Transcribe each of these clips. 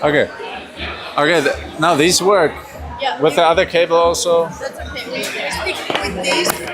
Okay. Okay. Now these work Yeah, with the other cable also. that's okay. We're sticking with this.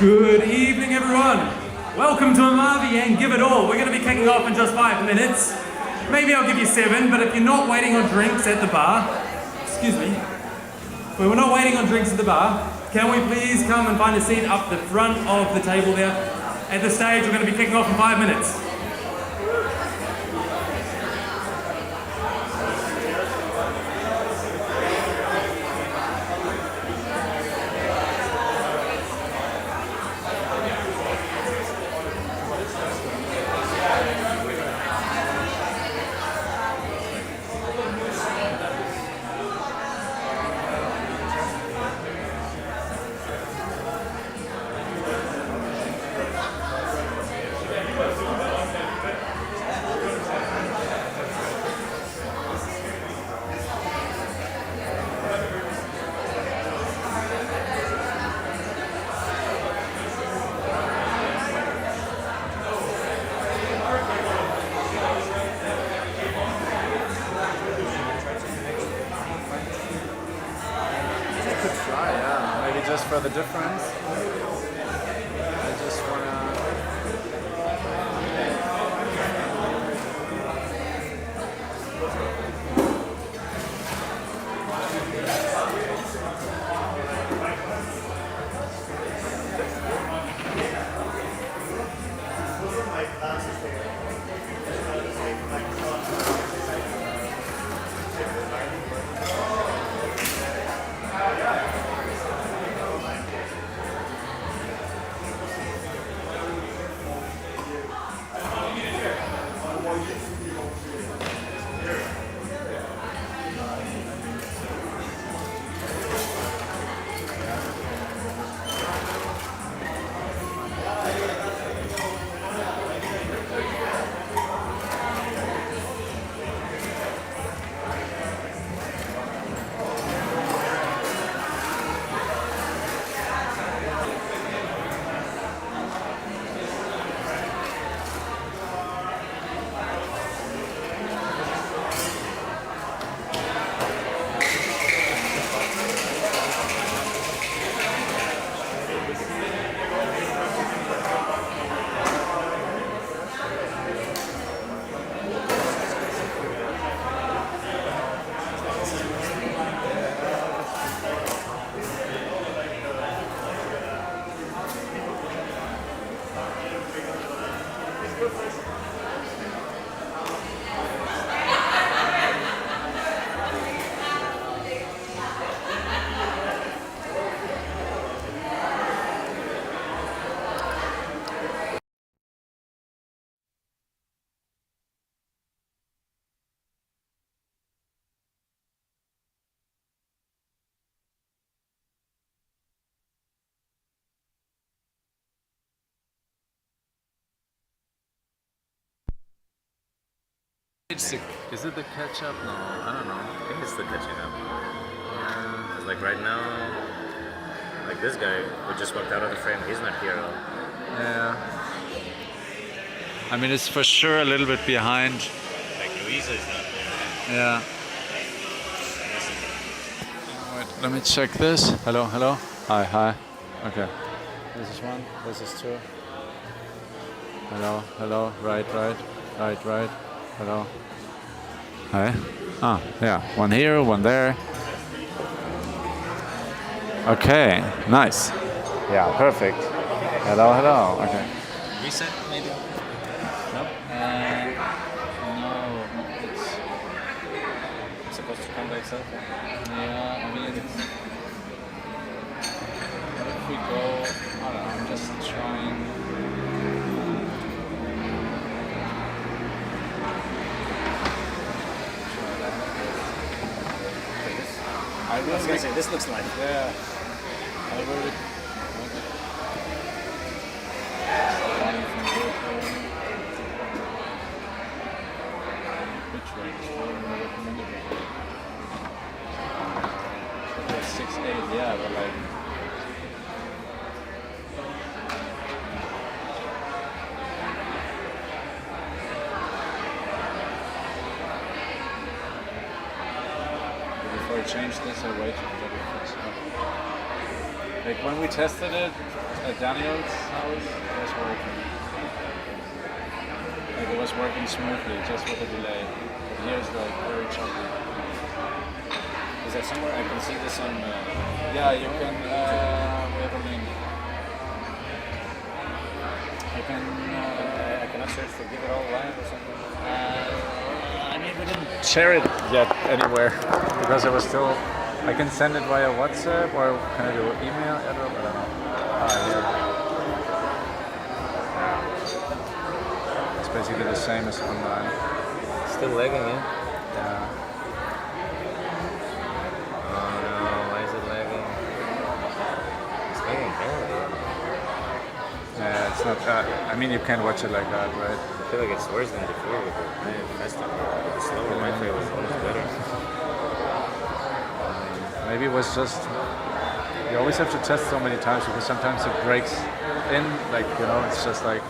Good evening, everyone. Welcome to Amavi and Give It All. We're going to be kicking off in just 5 minutes. Maybe I'll give you 7, but if you're not waiting on drinks at the bar, excuse me, if we're not waiting on drinks at the bar, can we please come and find a seat up the front of the table there? At the stage, we're going to be kicking off in 5 minutes. Maybe just for the difference. I just wanna. Is it the ketchup? No, I don't know. I think it's the catching up. Yeah. 'Cause like right now, like this guy who just walked out of the frame, he's not here at all. Yeah. I mean, it's for sure a little bit behind. Like Louisa is not there. Yeah. Wait, let me check this. Hello, hello. Hi, hi. Okay. This is one. This is two. Hello, hello. Right, right. Right, right. Hello. Hi. Ah, yeah. One here, one there. Okay, nice. Yeah, perfect. Hello, hello. Okay. Reset maybe? Nope. No, It's supposed to come by itself. yeah, I mean, if we go, I don't know, I'm just trying. I was gonna say, this looks like. Yeah. I really. Which range? Okay, 6'8", yeah, but like. Before I change this, I wait until it fits up. Like when we tested it at Daniel's house, it was working. Like it was working smoothly, just with a delay. But here it's like very choppy. Is there somewhere I can see this on? Yeah, you can. We have a link. You can. I cannot search for Give It All Live or something. I mean, we didn't share it yet anywhere because it was still. I can send it via WhatsApp or can I do email? I don't know. Here. It's basically the same as online. Still lagging, yeah? Yeah. Oh no, why is it lagging? It's lagging badly. Yeah, it's not. I mean, you can watch it like that, right? I feel like it's worse than before with the faster. The slower Wi-Fi was almost better. Maybe it was just. You always have to test so many times because sometimes it breaks in, like, you know, it's just like.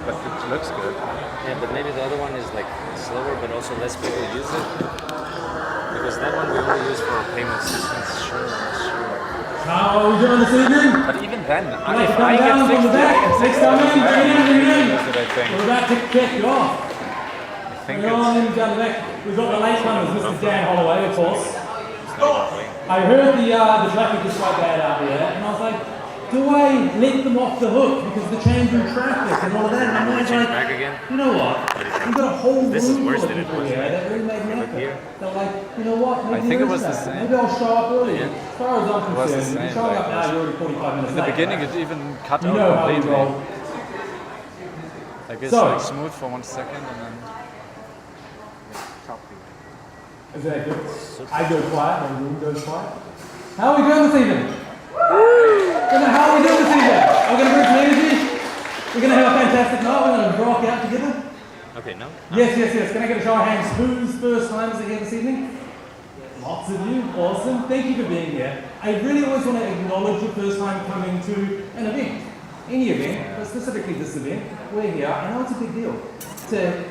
But it looks good. Yeah, but maybe the other one is like slower, but also less people use it. Because that one we only use for payment systems. Sure. How are we doing this evening? But even then, Like if come I down get from the back. Next time in, I think. We're about to kick you off. I think Hang on it's. in down the back. We've got the latecomers, Mr. Dan Holloway, of course. It's not even playing. I heard the traffic is quite bad out there, and I was like, do I let them off the hook because the change in traffic and all of that? And I'm always Change like, back again? you know what? We've got a whole This is room worse full than of it people was, here right? that really made me But happy. here- They're like, you know what? Maybe I think there it was is the that. same. Maybe I'll show up early. Yeah. As far as I'm It was the concerned, same, you're showing up like, now, you're already 45 minutes In the late, beginning, right? it even cut You out know how we completely. roll. Like it's So- like smooth for 1 second and then. Is that good? I go quiet, my room goes quiet. How are we doing this evening? How are we doing this evening? Are we going to bring some energy? We're going to have a fantastic night. We're going to rock out together. Okay, no? Yes. Can I get a show of hands? Whose first time is it here this evening? Lots of you. Awesome. Thank you for being here. I really always want to acknowledge your first time coming to an event. Any event, but specifically this event. We're here. I know it's a big deal to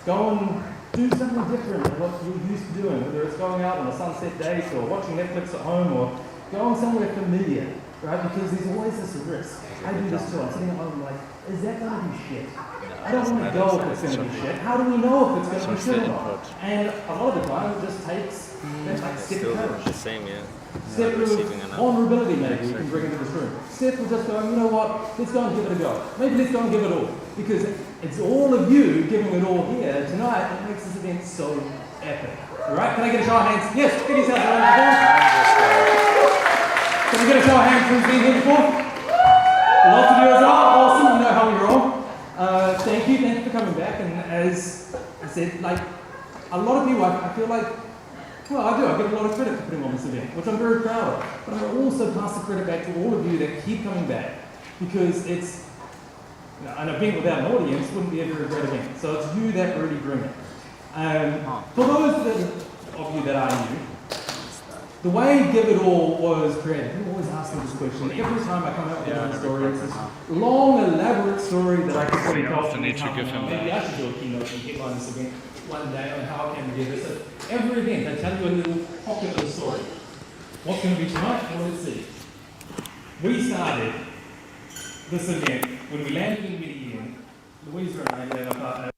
go and do something different than what you're used to doing, whether it's going out on a sunset date or watching Netflix at home or going somewhere familiar, right? Because there's always this risk. I do this too. I'm sitting at home like, is that going to be shit? I don't want to go if it's going to be shit. How do we know if it's going to be shit or not? And a lot of the time it just takes that like step Still of the courage. same, yeah. Step of receiving enough. vulnerability maybe you can bring into this room. Step of just going, you know what, let's go and give it a go. Maybe let's go and give it all. Because it's all of you giving it all here tonight that makes this event so epic. Alright, can I get a show of hands? Yes, give yourself a round of applause. Can we get a show of hands who's been here before? Lots of you as well. Awesome, you know how we roll. Thank you for coming back. And as I said, like a lot of people, I feel like, well, I do. I get a lot of credit for putting on this event, which I'm very proud of. But I also pass the credit back to all of you that keep coming back because it's an event without an audience wouldn't be a very great event. So it's you that really bring it. For those of you that are new, the way Give It All was created, people always ask me this question. Every time I come out with a story, it's this long, elaborate story that I can probably tell often need to give him maybe I should do a keynote and headline this event one day on how I can give this. So every event, I tell you a little pocket of the story. What's going to be tonight? Well, let's see. We started this event when we landed in Medellin. Louisa and I had a partner.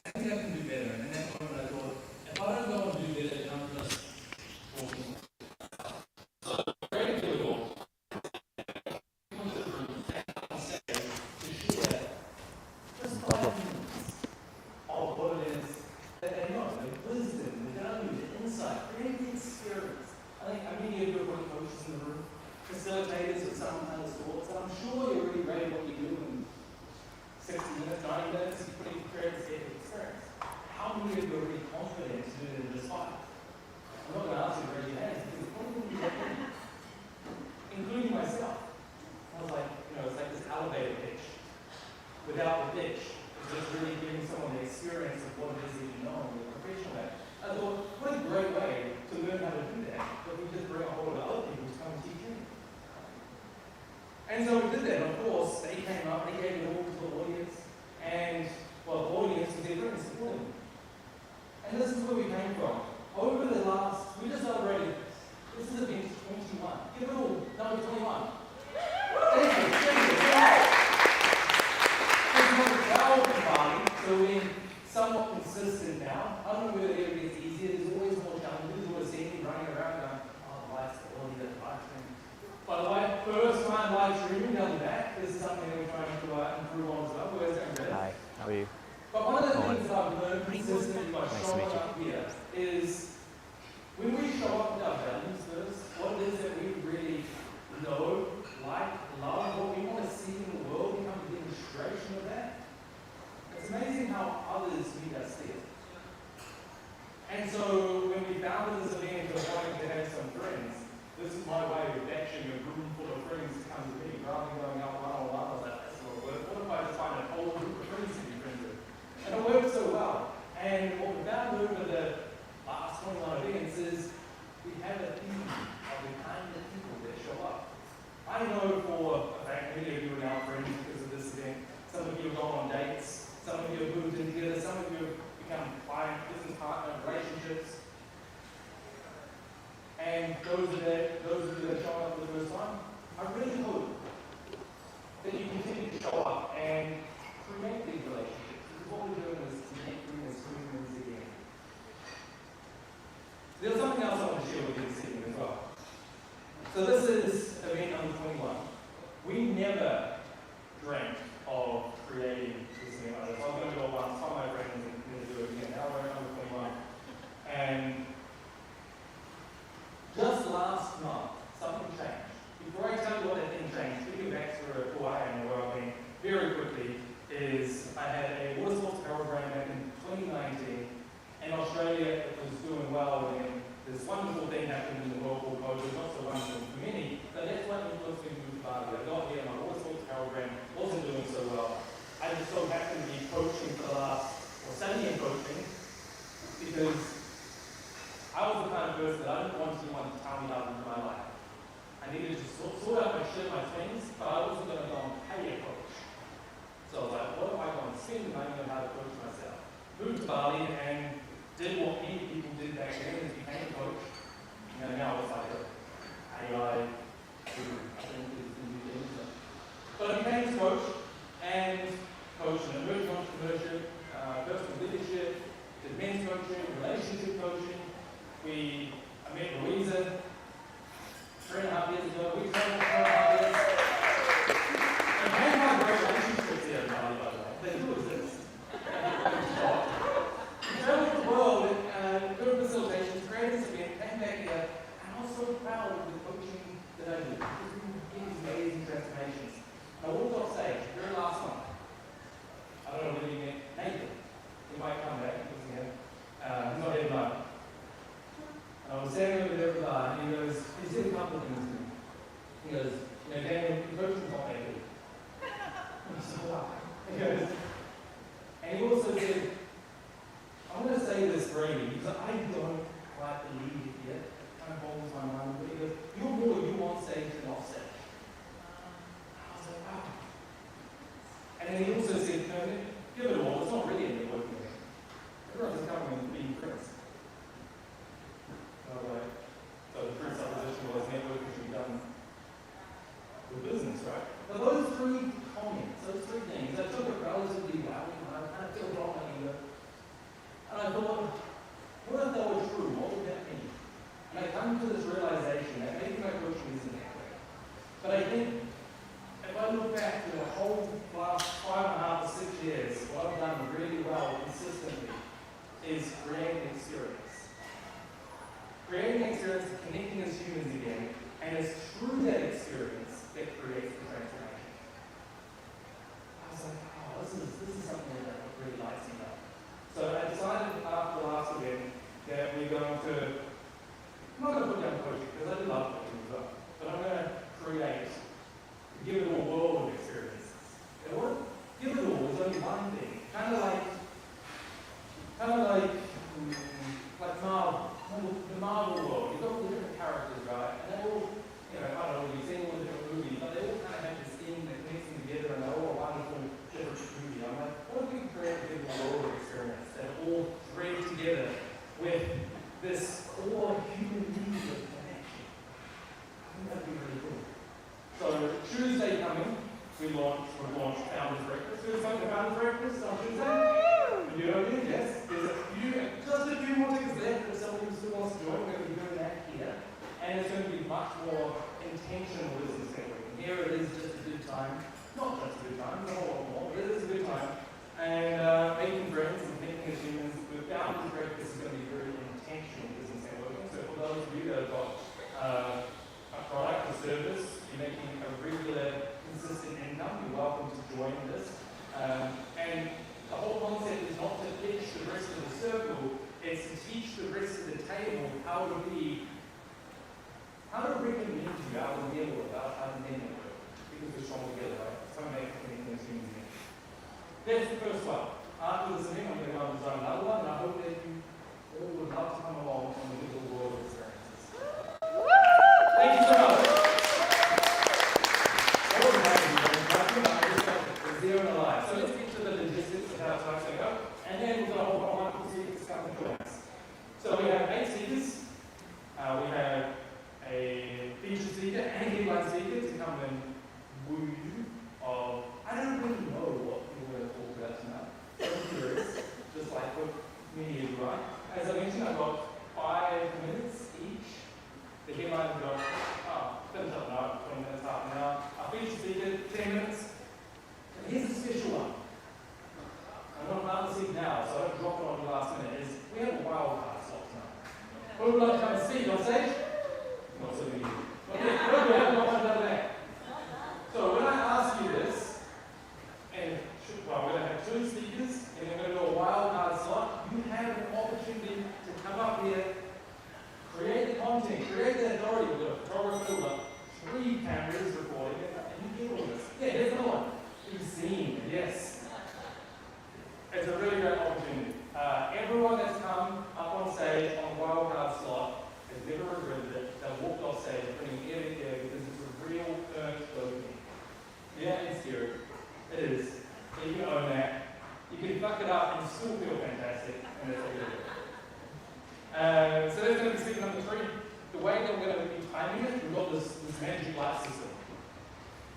I think I can do better. And that's when I thought, if I don't go and do better, I'm just walking. So, very difficult. Just 5 minutes of what it is that they know, the wisdom, the value, the insight, create the experience. I think many of you are really coaches in the room, facilitators of some kind of sorts, and I'm sure you're really great at what you do in 60 minutes, 90 minutes, you're pretty prepared to get the experience. How many of you are really confident to do it in just without the pitch. It's just really giving someone the experience of what it is that you know and the professional at. I thought, what a great way to learn how to do that. But we just bring a whole lot of other people to come and teach me. And so we did that. Of course, they came up, they gave it all to the audience, and well, the audience was their friends supporting them. And this is where we came from. Over the last, we just celebrated, this is event 21. Give it all, number 21. Thank you. It's number 12 in Bali, so we're somewhat consistent now. I don't know whether it ever gets easier. There's always more challenges. There's always seeing running around going, oh, the lights, the quality of the live stream. By the way, first time live streaming down the back. This is something that we're trying to improve on as well. Where's going good? Hi, how are you? But one of the things that I've learned consistently by showing up here is when we show up with our values first, what it is that we really know, like, love, what we want to see in the world, become a demonstration of that. It's amazing how others meet us there. And so when we founded this event of wanting to have some friends, this is my way of fetching a room full of friends to come to me, rather than going out one-on-one. I was like, that's not work. What if I just find a whole group of friends to be friends with? And it worked so well. And what we found over the last 21 events is we have a theme of the kind of people that show up. I know for a fact many of you are now friends because of this event. Some of you have gone on dates. Some of you have moved in together. Some of you have become client, business partner, relationships. And those of you that show up for the first time, I really hope that you continue to show up and create these relationships. Because what we're doing is connecting as humans again. There's something else I want to share with you this evening as well. So this is event number 21. We never dreamt of creating this event like this. I was going to go once, tell my friends, and then do it again. Now we're at number 21. And just last month, something changed. Before I tell you what that thing changed, to get back to who I am and where I've been very quickly, is I had a water sports apparel brand back in 2019. In Australia, it was doing well, and this wonderful thing happened in the world called COVID. Not so wonderful for many, but that's what influenced me to move to Bali. I got here, my water sports apparel brand wasn't doing so well. I just so happened to be coaching for the last, or studying coaching, because I was the kind of person that I didn't want anyone to tell me how to live my life. I needed to sort out my shit, my things, but I wasn't going to go and pay a coach. So I was like, what if I go and spend money on how to coach myself? Moved to Bali and did what many people did back then, is became a coach. You know, now it's like a AI guru, I think is the new thing. But I became a coach and coached in emerging entrepreneurship, personal leadership, did men's coaching, relationship coaching. I met Louisa 3.5 years ago. We traveled 3.5 years. And we have great relationships here in Bali, by the way. They do exist. We traveled the world and doing facilitations, created this event, came back here, and I was so proud of the coaching that I did. Because we were getting these amazing transformations. I walked off stage, very last month. I don't know whether you met Nathan. He might come back because he's not here tonight. I was standing over there with the bar, and he said a couple of things to me. He goes, you know, Daniel, the coaching's not that good. And I said, why? He goes, and he also said, I'm going to say this freely, because I don't quite believe it yet. It kind of boggles my mind. But he goes, you're more you on stage than off stage. I was like, wow. And then he also said, no, give it all, it's not really a networking event. Everyone's coming and being friends. Right. So the first supposition was networking should be done with business, right? But those three comments, those three things, I took it relatively well, and I kind of feel wrong on you. And I thought, what if that was true? What would that mean? And I come to this realization that maybe my coaching isn't that way. But I think if I look back to the whole last 5.5 or 6 years, what I've done really well consistently is create an experience. Creating an experience, connecting as humans again, and it's through that experience that creates the transformation. I was like, oh, this is something that really lights me up. So I decided after the last event that we're going to, I'm not going to put down coaching, because I do love coaching as well, but I'm going to create, give it a world of experiences. And what give it all we've launched Founders Breakfast. Who's going to Founders Breakfast on Tuesday? You know, yes. There's just a few more tickets left if someone who still wants to join. We're going to be doing that here. And it's going to be much more intentional business networking. Here it is just a good time. Not just a good time, not a lot more, but it is a good time. And making friends and making achievements with Founders Breakfast is going to be very intentional business networking. So for those of you that have got a product or service, you're making a regular, consistent income, you're welcome to join this. And the whole concept is not to teach the rest of the circle, it's to teach the rest of the table how to recommend you out of the middle about how to network. Because we're strong together, right? Some make things easy. That's the first one. After this thing, I'm going to go and design another one, and I hope that you all would love to come along on the digital world experiences. Thank you so much. Zero and alive. So let's get to the logistics of how it's going to go, and then we've got a whole bunch of speakers to come and join us. So we have 8 speakers. We have a featured speaker and a headline speaker to come and woo you of, I don't really know what we're going to talk about tonight. I'm curious, just like what many of you are. As I mentioned, I've got 5 minutes each. The headline will go, finish up now, 20 minutes, half an hour. Our featured speaker, 10 minutes. And here's a special one. I'm not about to see now, so I don't drop it on the last minute. Is we have a wild card slot tonight. Who would like to come and speak on stage? Not so many. Okay, good, we haven't got one done there. So when I ask you this, and we're going to have 2 speakers, and we're going to do a wild card slot, you have an opportunity to come up here, create the content, create the authority with a photographer, with 3 cameras recording it, and you get all this. Yeah, here's another one. Be seen, yes. It's a really great opportunity. Everyone that's come up on stage on the wildcard slot has never regretted it. They've walked off stage bringing everything there because it's a real earned opening. Yeah, it's scary. It is. So you can own that. You can fuck it up and still feel fantastic, and that's what you're doing. So that's going to be speaker number 3. The way that we're going to be timing it, we've got this magic light system.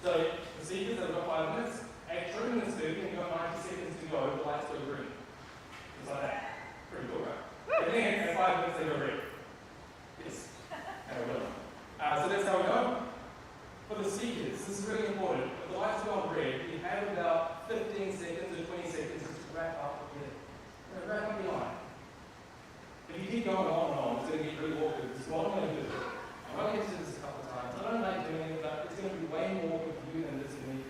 So the speakers have got 5 minutes. At 3 minutes 30, and you've got 90 seconds to go, the lights go green. Just like that. Pretty cool, right? And then at 5 minutes, they go red. Yes. And we go. So that's how we go. For the speakers, this is really important. If the lights go on red, you have about 15 seconds or 20 seconds to wrap up your wrap up your line. If you keep going on and on, it's going to get really awkward. This is what I'm going to do. I'm going to get to this a couple of times. I don't like doing it, but it's going to be way more awkward for you than this for me.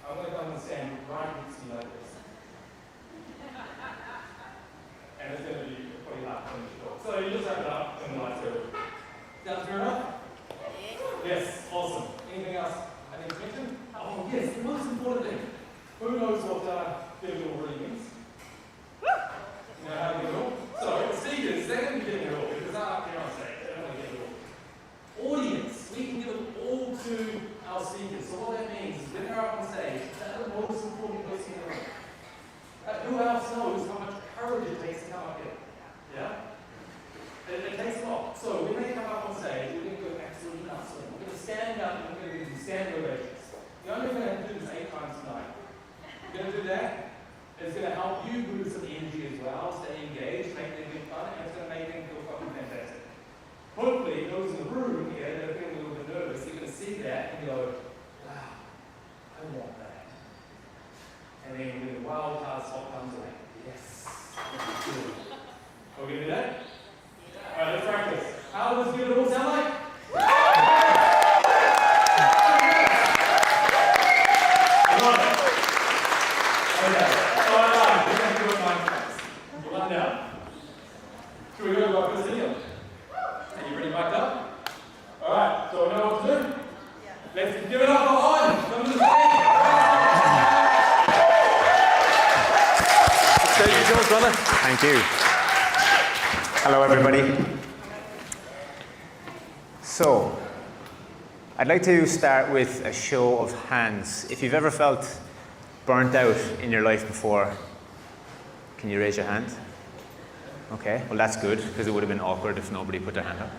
I'm going to come and stand right next to you like this. And it's going to be pretty loud when you talk. So you just wrap it up and the lights go. Sounds fair enough? Yes, awesome. Anything else I need to mention? Oh yes, the most important thing. Who knows what digital really means? You know how to get it all? So the speakers, they're going to be getting it all because they're up here on stage. They don't want to get it all. Audience, we can give it all to our speakers. So what that means is when they're up on stage, they're the most important person in the room. Who else knows how much courage it takes to come up here? Yeah? It takes a lot. So when they come up on stage, we're going to go absolutely nuts. We're going to stand up and we're going to do standing ovations. You're only going to have to do this 8 times tonight. You're going to do that. It's going to help you boost some energy as well, stay engaged, make them feel fun, and it's going to make them feel fucking fantastic. Hopefully, those in the room here that are feeling a little bit nervous, you're going to see that and go, wow, I want that. And then when the wild card slot comes like, yes, good. Are we going to do that? Yeah. Alright, let's practice. How does good it all sound like? I love it. Okay. So I like we're going to do it 9 times. One down. Should we go to our first video? Are you ready mic'd up? Alright, so we know what to do? Yeah. Let's give it up for On! Come to the stage! Stage is yours, brother. Thank you. Hello, everybody. So, I'd like to start with a show of hands. If you've ever felt burnt out in your life before, can you raise your hand? Okay, well that's good, because it would have been awkward if nobody put their hand up.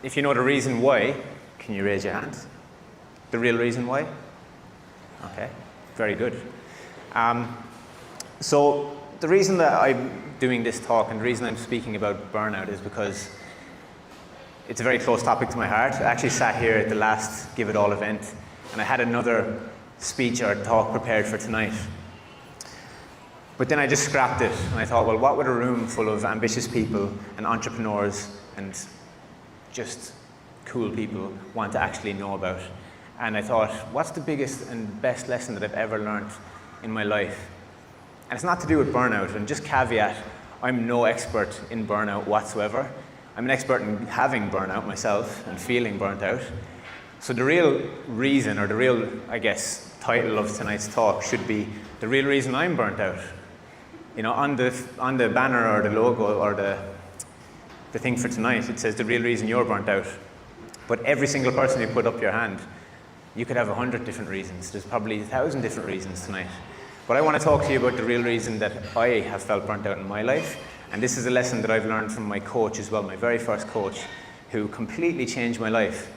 If you know the reason why, can you raise your hand? The real reason why? Okay, very good. So the reason that I'm doing this talk and the reason I'm speaking about burnout is because it's a very close topic to my heart. I actually sat here at the last Give It All event and I had another speech or talk prepared for tonight. But then I just scrapped it and I thought, well, what would a room full of ambitious people and entrepreneurs and just cool people want to actually know about? And I thought, what's the biggest and best lesson that I've ever learned in my life? And it's not to do with burnout, and just caveat, I'm no expert in burnout whatsoever. I'm an expert in having burnout myself and feeling burnt out. So the real reason, or the real, I guess, title of tonight's talk should be the real reason I'm burnt out. You know, on the banner or the logo or the thing for tonight, it says the real reason you're burnt out. But every single person who put up your hand, you could have 100 different reasons. There's probably 1,000 different reasons tonight. But I want to talk to you about the real reason that I have felt burnt out in my life. And this is a lesson that I've learned from my coach as well, my very first coach, who completely changed my life,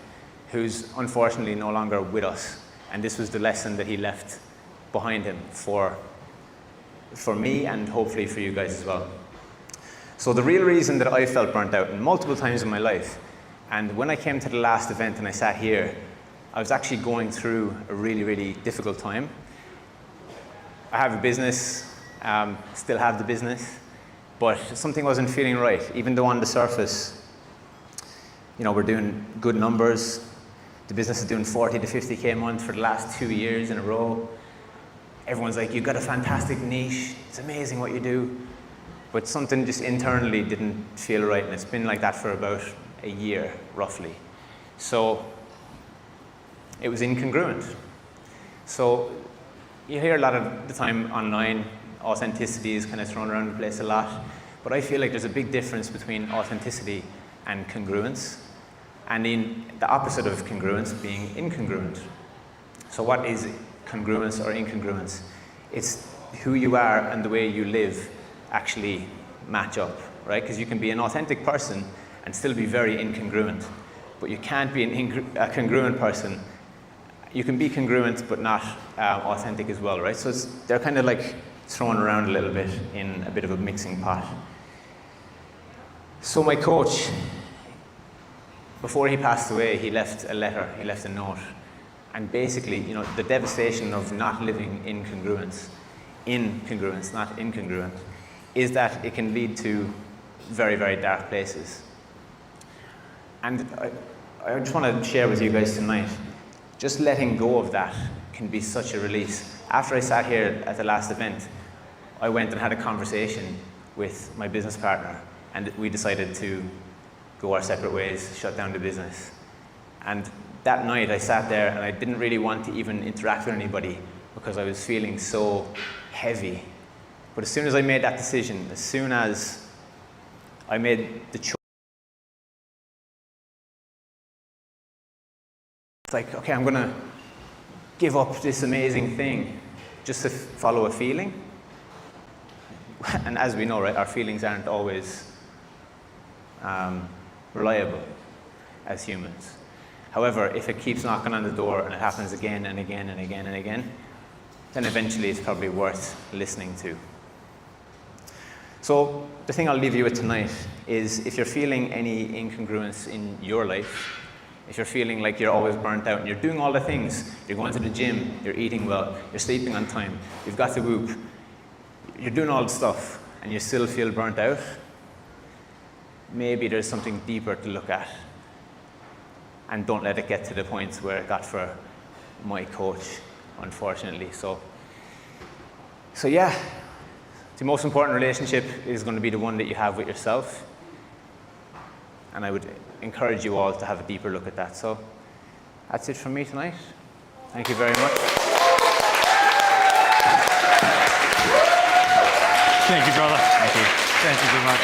who's unfortunately no longer with us. And this was the lesson that he left behind him for me and hopefully for you guys as well. So the real reason that I felt burnt out multiple times in my life, and when I came to the last event and I sat here, I was actually going through a really, really difficult time. I have a business, still have the business, but something wasn't feeling right, even though on the surface, you know, we're doing good numbers. The business is doing 40 to 50K a month for the last 2 years in a row. Everyone's like, you've got a fantastic niche, it's amazing what you do. But something just internally didn't feel right, and it's been like that for about a year, roughly. So it was incongruent. So you hear a lot of the time online, authenticity is kind of thrown around the place a lot, but I feel like there's a big difference between authenticity and congruence, and in the opposite of congruence being incongruent. So what is congruence or incongruence? It's who you are and the way you live actually match up, right? Because you can be an authentic person and still be very incongruent, but you can't be a congruent person. You can be congruent but not authentic as well, right? So they're kind of like thrown around a little bit in a bit of a mixing pot. So my coach, before he passed away, he left a letter, he left a note. And basically, you know, the devastation of not living in congruence, not incongruent, is that it can lead to very, very dark places. And I just want to share with you guys tonight, just letting go of that can be such a release. After I sat here at the last event, I went and had a conversation with my business partner, and we decided to go our separate ways, shut down the business. And that night I sat there and I didn't really want to even interact with anybody because I was feeling so heavy. But as soon as I made that decision, as soon as I made the choice, it's like, okay, I'm gonna give up this amazing thing just to follow a feeling. And as we know, right, our feelings aren't always reliable as humans. However, if it keeps knocking on the door and it happens again and again and again and again, then eventually it's probably worth listening to. So the thing I'll leave you with tonight is, if you're feeling any incongruence in your life, if you're feeling like you're always burnt out and you're doing all the things, you're going to the gym, you're eating well, you're sleeping on time, you've got the whoop, you're doing all the stuff and you still feel burnt out, maybe there's something deeper to look at. And don't let it get to the point where it got for my coach, unfortunately. So yeah, the most important relationship is going to be the one that you have with yourself. And I would encourage you all to have a deeper look at that. So that's it from me tonight. Thank you very much. Thank you, brother. Thank you. Thank you very much.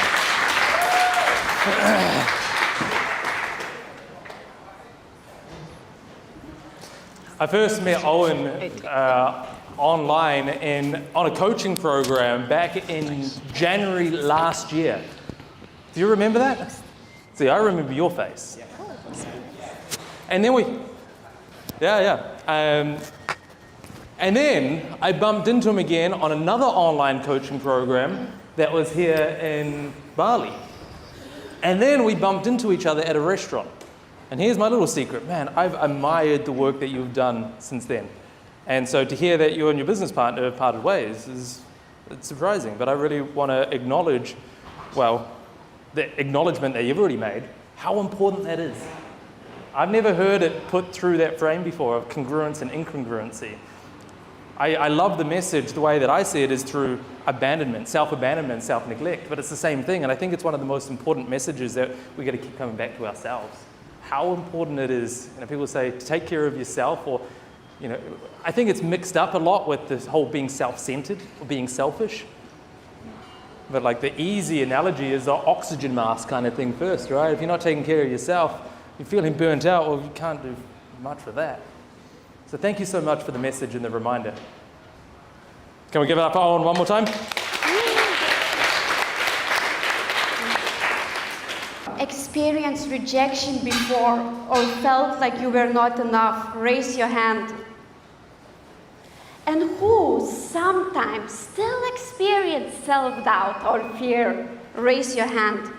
I first met Owen online on a coaching program back in January last year. Do you remember that? See, I remember your face. And then And then I bumped into him again on another online coaching program that was here in Bali. And then we bumped into each other at a restaurant. And here's my little secret. Man, I've admired the work that you've done since then. And so to hear that you and your business partner have parted ways it's surprising. But I really want to acknowledge, well, the acknowledgement that you've already made, how important that is. I've never heard it put through that frame before of congruence and incongruency. I love the message, the way that I see it is through abandonment, self-neglect, but it's the same thing, and I think it's one of the most important messages that we got to keep coming back to ourselves. How important it is, people say, to take care of yourself, or, I think it's mixed up a lot with this whole being self-centered or being selfish. But like the easy analogy is the oxygen mask kind of thing first, right? If you're not taking care of yourself, you're feeling burnt out, well, you can't do much for that. So thank you so much for the message and the reminder. Can we give it up for Owen one more time? Experienced rejection before or felt like you were not enough? Raise your hand. And who sometimes still experience self-doubt or fear? Raise your hand.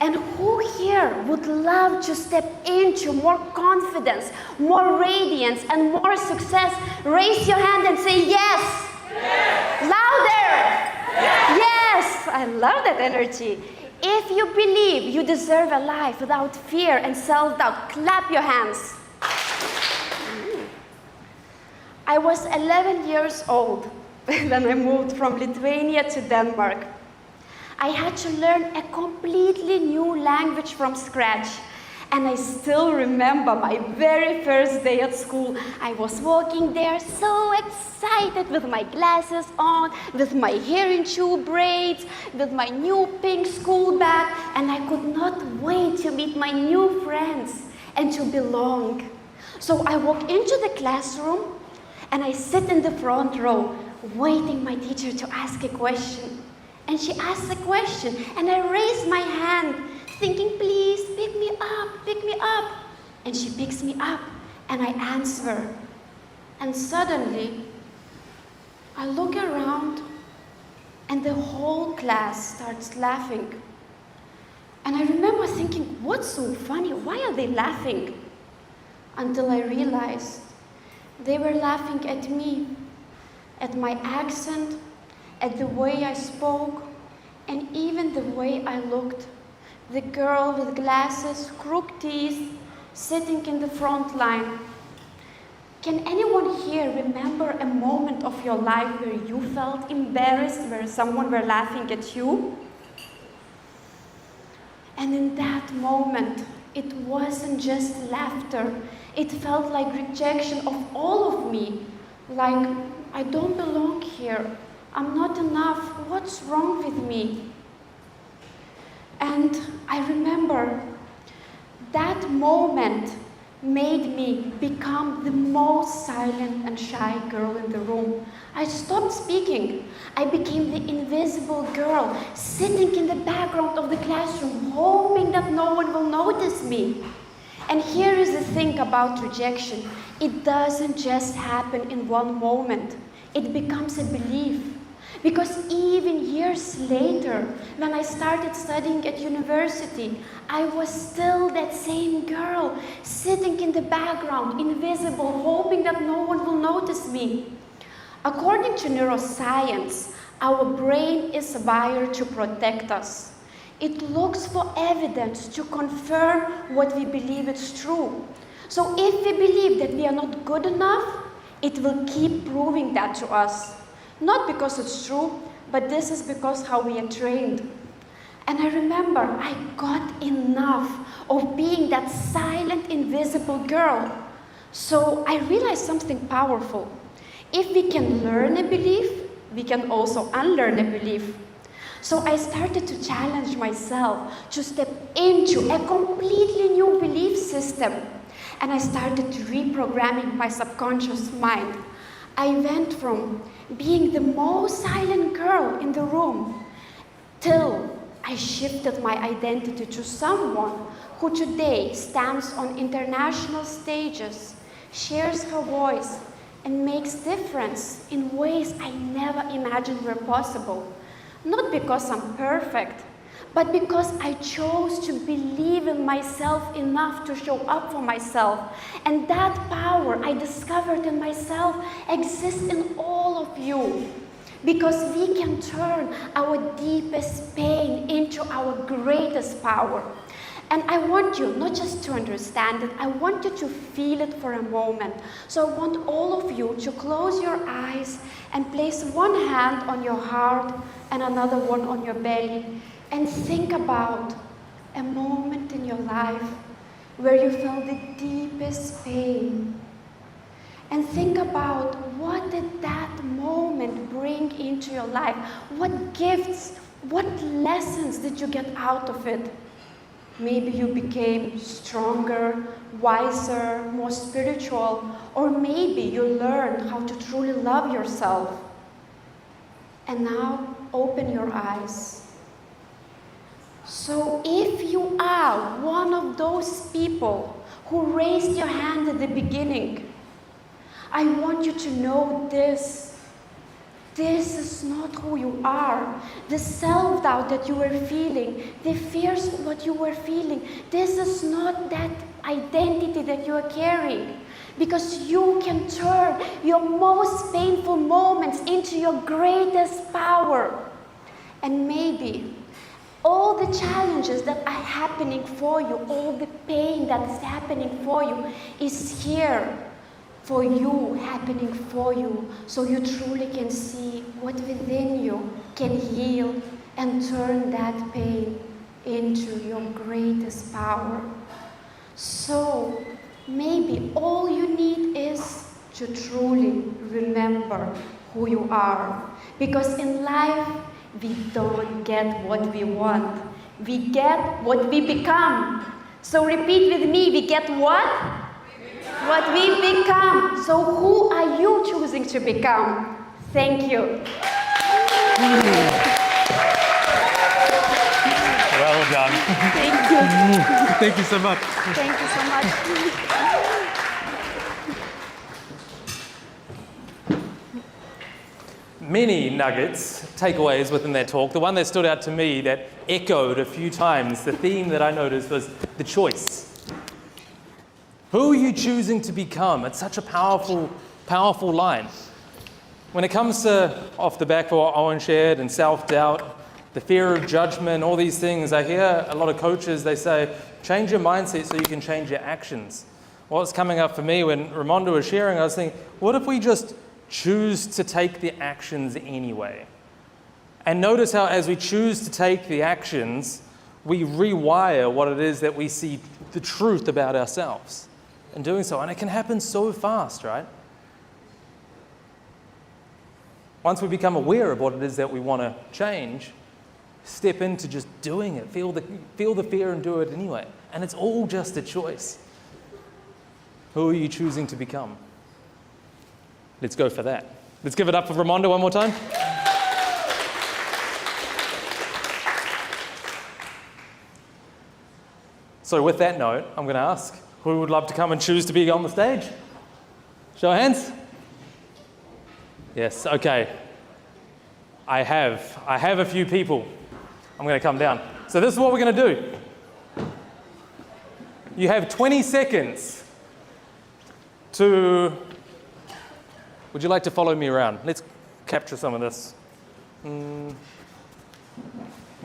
And who here would love to step into more confidence, more radiance, and more success? Raise your hand and say yes. Yes. Louder. Yes. I love that energy. If you believe you deserve a life without fear and self-doubt, clap your hands. I was 11 years old when I moved from Lithuania to Denmark. I had to learn a completely new language from scratch. And I still remember my very first day at school. I was walking there so excited with my glasses on, with my hair in 2 braids, with my new pink school bag, and I could not wait to meet my new friends and to belong. So I walk into the classroom and I sit in the front row, waiting my teacher to ask a question. And she asks a question, and I raise my hand, thinking, please, pick me up, pick me up. And she picks me up, and I answer. And suddenly, I look around, and the whole class starts laughing. And I remember thinking, what's so funny? Why are they laughing? Until I realized they were laughing at me, at my accent, at the way I spoke, and even the way I looked. The girl with glasses, crooked teeth, sitting in the front line. Can anyone here remember a moment of your life where you felt embarrassed, where someone were laughing at you? And in that moment, it wasn't just laughter. It felt like rejection of all of me. Like, I don't belong here. I'm not enough. What's wrong with me? And I remember that moment made me become the most silent and shy girl in the room. I stopped speaking. I became the invisible girl, sitting in the background of the classroom, hoping that no one will notice me. And here is the thing about rejection. It doesn't just happen in one moment. It becomes a belief. Because even years later, when I started studying at university, I was still that same girl, sitting in the background, invisible, hoping that no one will notice me. According to neuroscience, our brain is wired to protect us. It looks for evidence to confirm what we believe is true. So if we believe that we are not good enough, it will keep proving that to us. Not because it's true, but this is because how we are trained. And I remember I got enough of being that silent, invisible girl. So I realized something powerful. If we can learn a belief, we can also unlearn a belief. So I started to challenge myself to step into a completely new belief system. And I started reprogramming my subconscious mind. I went from being the most silent girl in the room till I shifted my identity to someone who today stands on international stages, shares her voice, and makes difference in ways I never imagined were possible. Not because I'm perfect, but because I chose to believe in myself enough to show up for myself. And that power I discovered in myself exists in all of you. Because we can turn our deepest pain into our greatest power. And I want you not just to understand it, I want you to feel it for a moment. So I want all of you to close your eyes and place one hand on your heart and another one on your belly, and think about a moment in your life where you felt the deepest pain. And think about, what did that moment bring into your life? What gifts, what lessons did you get out of it? Maybe you became stronger, wiser, more spiritual, or maybe you learned how to truly love yourself. And now, open your eyes. So if you are one of those people who raised your hand at the beginning, I want you to know this. This is not who you are. The self-doubt that you were feeling, the fears what you were feeling, this is not that identity that you are carrying. Because you can turn your most painful moments into your greatest power. And maybe all the challenges that are happening for you, all the pain that is happening for you is here for you, happening for you, so you truly can see what within you can heal and turn that pain into your greatest power. So maybe all you need is to truly remember who you are. Because in life, we don't get what we want. We get what we become. So repeat with me, we get what? What we become. So who are you choosing to become? Thank you. Well done. Thank you. Thank you so much. Thank you so much. Many nuggets, takeaways within that talk. The one that stood out to me that echoed a few times, the theme that I noticed was the choice. Who are you choosing to become? It's such a powerful, powerful line. When it comes to, off the back of what Owen shared, and self-doubt, the fear of judgment, all these things, I hear a lot of coaches, they say, change your mindset so you can change your actions. What's coming up for me when Raimonda was sharing, I was thinking, what if we just choose to take the actions anyway? And notice how as we choose to take the actions, we rewire what it is that we see the truth about ourselves in doing so. And it can happen so fast, right? Once we become aware of what it is that we want to change, step into just doing it. Feel the fear and do it anyway. And it's all just a choice. Who are you choosing to become? Let's go for that. Let's give it up for Raimonda one more time. So with that note, I'm going to ask who would love to come and choose to be on the stage? Show of hands. Yes, okay. I have a few people. I'm going to come down. So this is what we're going to do. You have 20 seconds to... Would you like to follow me around? Let's capture some of this. We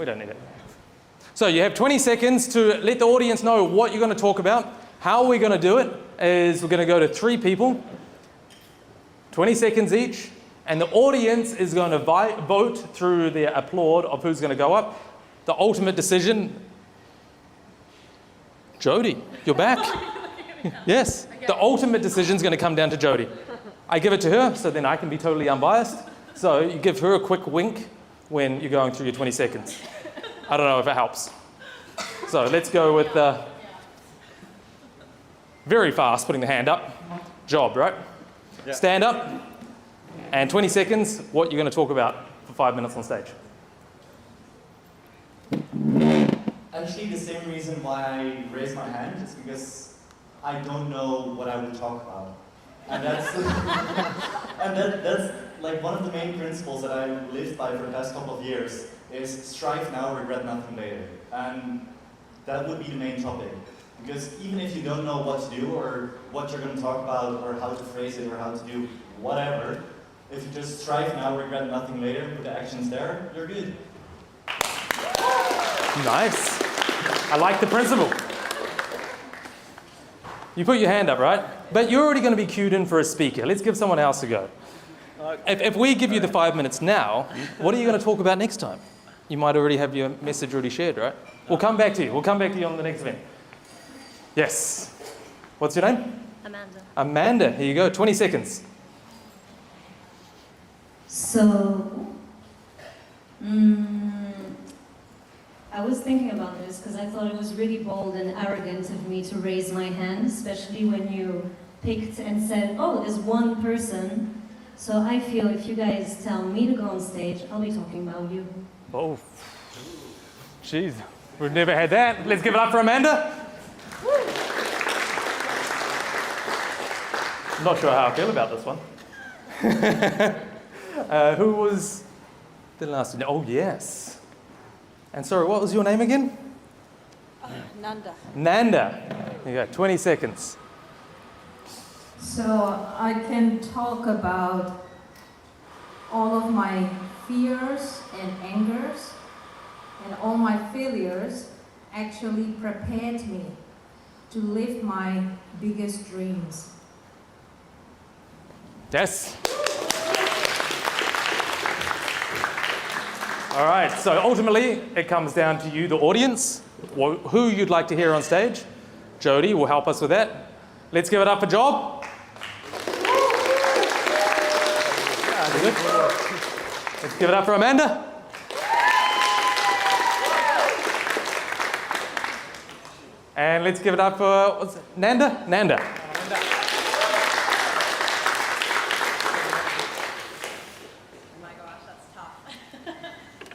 don't need it. So you have 20 seconds to let the audience know what you're going to talk about. How we're going to do it is we're going to go to 3 people, 20 seconds each, and the audience is going to vote through their applaud of who's going to go up. The ultimate decision... Jody, you're back. Yes, the ultimate decision is going to come down to Jody. I give it to her, so then I can be totally unbiased. So you give her a quick wink when you're going through your 20 seconds. I don't know if it helps. So let's go with very fast, putting the hand up. Job, right? Yeah. Stand up, and 20 seconds, what you're going to talk about for 5 minutes on stage. Actually, the same reason why I raised my hand is because I don't know what I would talk about. And that's that's like one of the main principles that I lived by for the past couple of years is strive now, regret nothing later. And that would be the main topic. Because even if you don't know what to do or what you're going to talk about or how to phrase it or how to do whatever, if you just strive now, regret nothing later, put the actions there, you're good. Nice. I like the principle. You put your hand up, right? But you're already going to be queued in for a speaker. Let's give someone else a go. If we give you the 5 minutes now, what are you going to talk about next time? You might already have your message already shared, right? We'll come back to you. We'll come back to you on the next event. Yes. What's your name? Amanda. Amanda. Here you go. 20 seconds. So, I was thinking about this because I thought it was really bold and arrogant of me to raise my hand, especially when you picked and said, oh, there's one person. So I feel if you guys tell me to go on stage, I'll be talking about you. Oh, jeez. We've never had that. Let's give it up for Amanda. Not sure how I feel about this one. Who was the last one? Oh, yes. And sorry, what was your name again? Nanda. Nanda. You got 20 seconds. So I can talk about all of my fears and angers, and all my failures actually prepared me to live my biggest dreams. Yes. All right, so ultimately it comes down to you, the audience, who you'd like to hear on stage. Jody will help us with that. Let's give it up for Job. Let's give it up for Amanda. And let's give it up for what's it? Nanda. Oh my gosh, that's tough.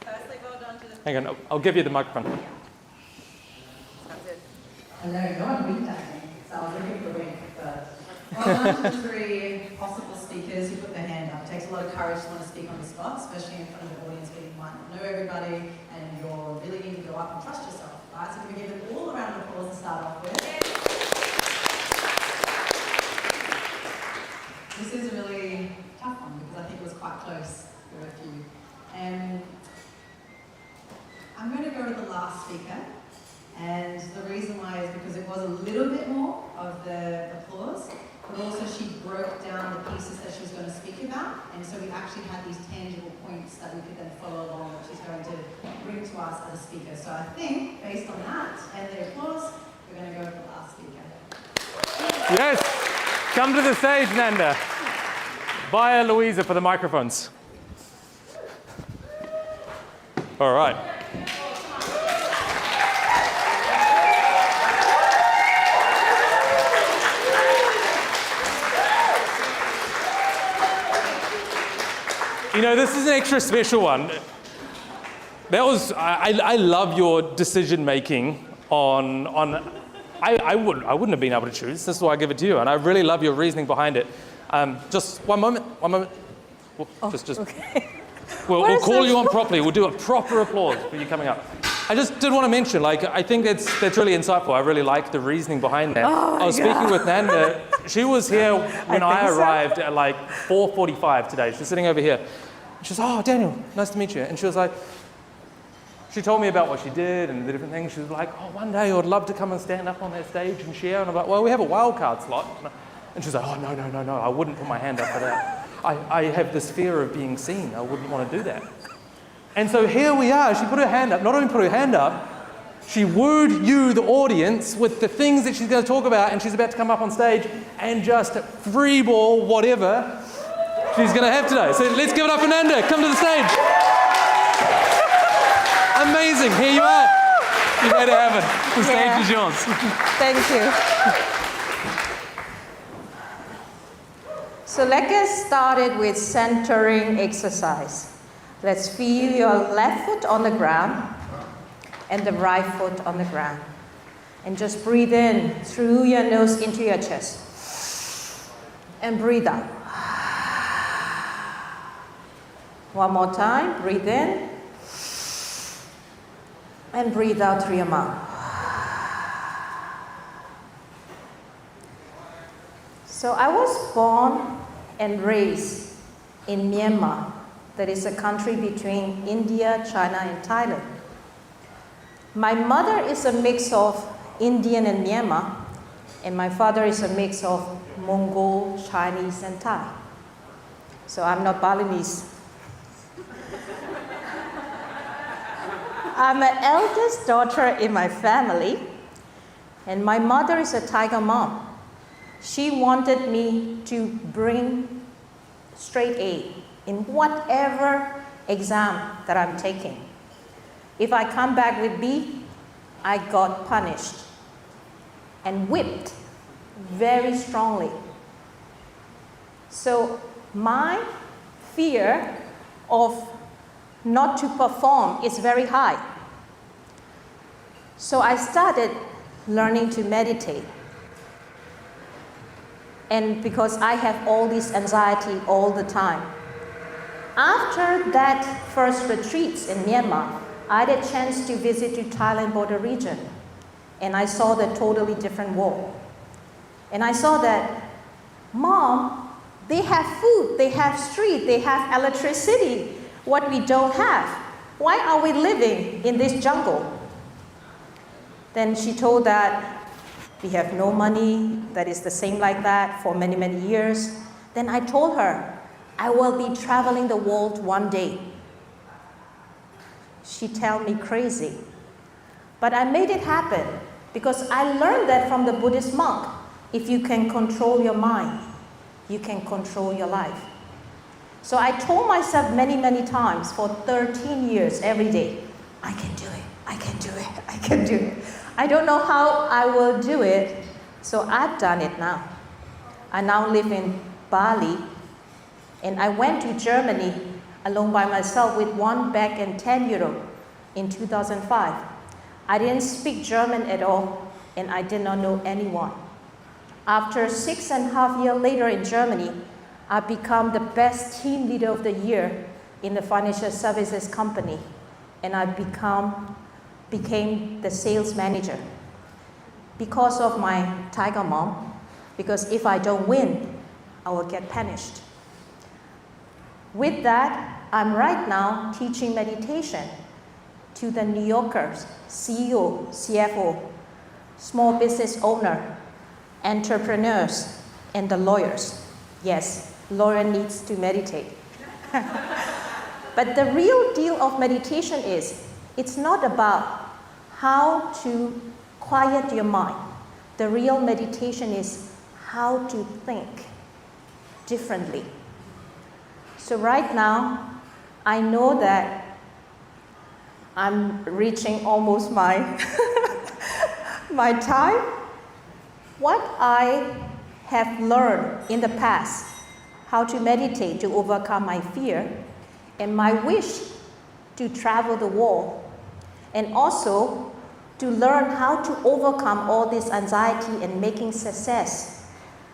Firstly, well done to the... Hang on, I'll give you the microphone. Sounds good. Hello, no one winked at me, so I was looking for a wink, but well done to the three possible speakers who put their hand up. It takes a lot of courage to want to speak on the spot, especially in front of an audience where you might not know everybody and you're really need to go up and trust yourself, right? So can we give them all a round of applause to start off with? This is a really tough one because I think it was quite close for a few. I'm going to go to the last speaker. And the reason why is because it was a little bit more of the applause, but also she broke down the pieces that she was going to speak about, and so we actually had these tangible points that we could then follow along what she's going to bring to us as a speaker. So I think, based on that and the applause, we're going to go with the last speaker. Yes, come to the stage, Nanda. Via Louisa for the microphones. All right. You know, this is an extra special one. That was, I love your decision making on I wouldn't have been able to choose. This is why I give it to you, and I really love your reasoning behind it. Just one moment. Okay. We'll call you on properly. We'll do a proper applause for you coming up. I just did want to mention, like, I think that's really insightful. I really like the reasoning behind that. I was speaking with Nanda. She was here when I arrived at like 4:45 today. She's sitting over here. She says, "Oh, Daniel, nice to meet you." And she was like, she told me about what she did and the different things. She was like, "Oh, one day I would love to come and stand up on that stage and share." And I'm like, "Well, we have a wildcard slot." And she's like, "Oh, no, I wouldn't put my hand up for that. I have this fear of being seen. I wouldn't want to do that." And so here we are. She put her hand up. Not only put her hand up, she wooed you, the audience, with the things that she's going to talk about, and she's about to come up on stage and just freeball whatever she's going to have today. So let's give it up for Nanda. Come to the stage. Amazing. Here you are. You made it happen. The stage is yours. Thank you. So let's get started with centering exercise. Let's feel your left foot on the ground and the right foot on the ground. And just breathe in through your nose into your chest. and breathe out. One more time, breathe in, and breathe out through your mouth. So I was born and raised in Myanmar, that is a country between India, China, and Thailand. My mother is a mix of Indian and Myanmar, and my father is a mix of Mongol, Chinese, and Thai. So I'm not Balinese. I'm an eldest daughter in my family, and my mother is a tiger mom. She wanted me to bring straight A in whatever exam that I'm taking. If I come back with B, I got punished and whipped very strongly. So my fear of not to perform is very high. So I started learning to meditate. And because I have all this anxiety all the time. After that first retreats in Myanmar, I had a chance to visit to Thailand border region. And I saw the totally different world. And I saw that, Mom, they have food, they have street, they have electricity. What we don't have. Why are we living in this jungle? Then she told that we have no money, that is the same like that for many, many years. Then I told her, I will be traveling the world one day. She told me crazy. But I made it happen because I learned that from the Buddhist monk. If you can control your mind, you can control your life. So I told myself many, many times for 13 years every day, I can do it, I can do it, I can do it. I don't know how I will do it, so I've done it now. I now live in Bali, and I went to Germany alone by myself with 1 bag and 10 euro in 2005. I didn't speak German at all, and I did not know anyone. After 6.5 years later in Germany, I became the best team leader of the year in the financial services company, and I became the sales manager because of my tiger mom, because if I don't win, I will get punished. With that, I'm right now teaching meditation to the New Yorkers, CEO, CFO, small business owner, entrepreneurs, and the lawyers. Yes, lawyer needs to meditate. But the real deal of meditation is, it's not about how to quiet your mind. The real meditation is how to think differently. So right now, I know that I'm reaching almost my, my time. What I have learned in the past, how to meditate to overcome my fear, and my wish to travel the world, and also to learn how to overcome all this anxiety and making success,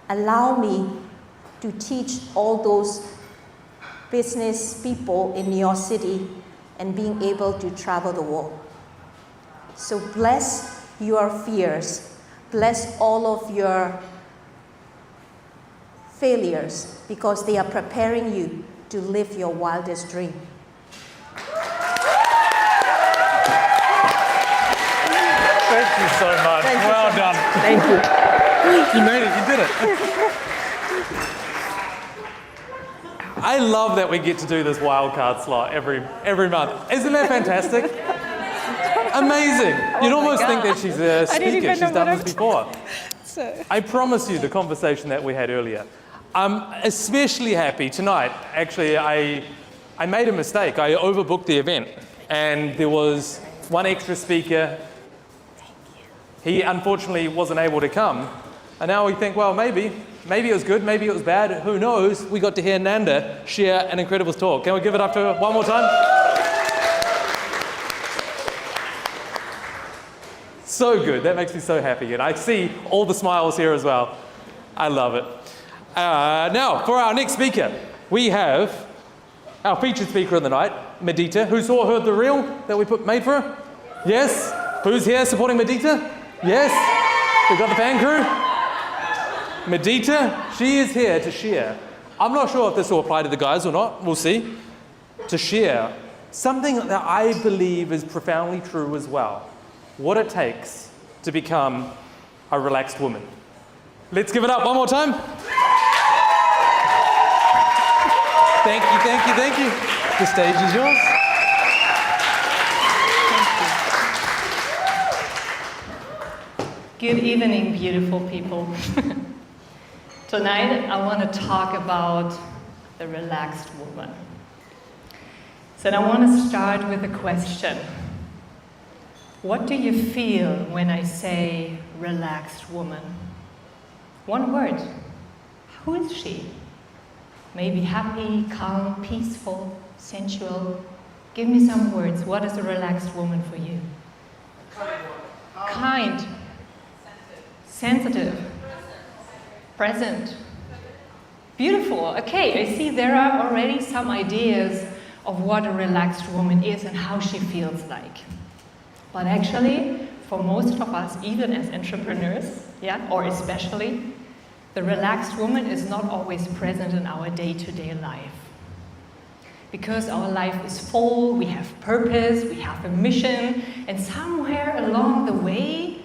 allow me to teach all those business people in New York City and being able to travel the world. So bless your fears, bless all of your failures, because they are preparing you to live your wildest dream. Thank you so much. Well done. Thank you. You made it, you did it. I love that we get to do this wildcard slot every month. Isn't that fantastic? Amazing. You'd almost think that she's a speaker. She's done this before. I promise you the conversation that we had earlier. I'm especially happy tonight. Actually, I made a mistake. I overbooked the event, and there was one extra speaker. He unfortunately wasn't able to come. And now we think, well, maybe it was good, maybe it was bad, who knows? We got to hear Nanda share an incredible talk. Can we give it up to her one more time? So good, that makes me so happy. And I see all the smiles here as well. I love it. Now, for our next speaker, we have our featured speaker of the night, Medita. Who heard the reel that we made for her? Yes? Who's here supporting Medita? Yes? We've got the fan crew? Medita, she is here to share. I'm not sure if this will apply to the guys or not. We'll see. To share something that I believe is profoundly true as well. What it takes to become a relaxed woman. Let's give it up one more time. Thank you, thank you, thank you. The stage is yours. Good evening, beautiful people. Tonight, I want to talk about the relaxed woman. So I want to start with a question. What do you feel when I say relaxed woman? One word. Who is she? Maybe happy, calm, peaceful, sensual. Give me some words. What is a relaxed woman for you? Kind. Sensitive. Present. Beautiful. Okay, I see there are already some ideas of what a relaxed woman is and how she feels like. But actually, for most of us, even as entrepreneurs, or especially, the relaxed woman is not always present in our day-to-day life. Because our life is full, we have purpose, we have a mission, and somewhere along the way,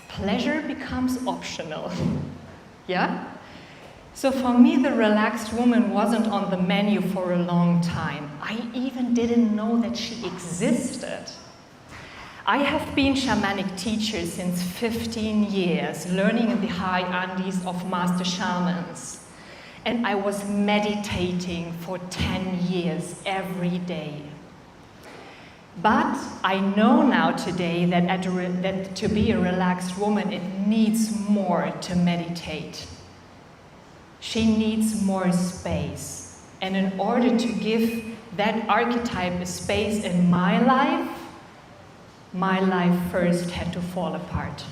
pleasure becomes optional. So for me, the relaxed woman wasn't on the menu for a long time. I even didn't know that she existed. I have been shamanic teacher since 15 years, learning in the high Andes of master shamans. And I was meditating for 10 years every day. But I know now today that to be a relaxed woman, it needs more to meditate. She needs more space. And in order to give that archetype a space in my life first had to fall apart.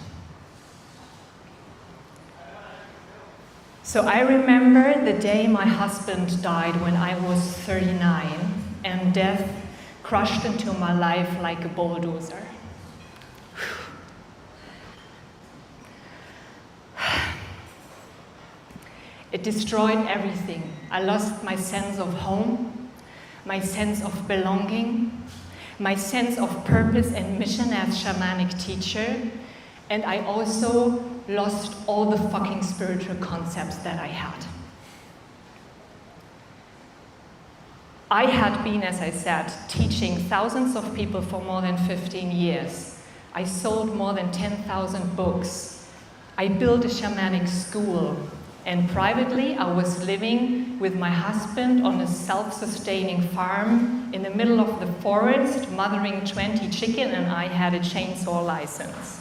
So I remember the day my husband died when I was 39, and death crushed into my life like a bulldozer. It destroyed everything. I lost my sense of home, my sense of belonging, my sense of purpose and mission as shamanic teacher, and I also lost all the fucking spiritual concepts that I had. I had been, as I said, teaching thousands of people for more than 15 years. I sold more than 10,000 books. I built a shamanic school. And privately, I was living with my husband on a self-sustaining farm in the middle of the forest, mothering 20 chicken, and I had a chainsaw license.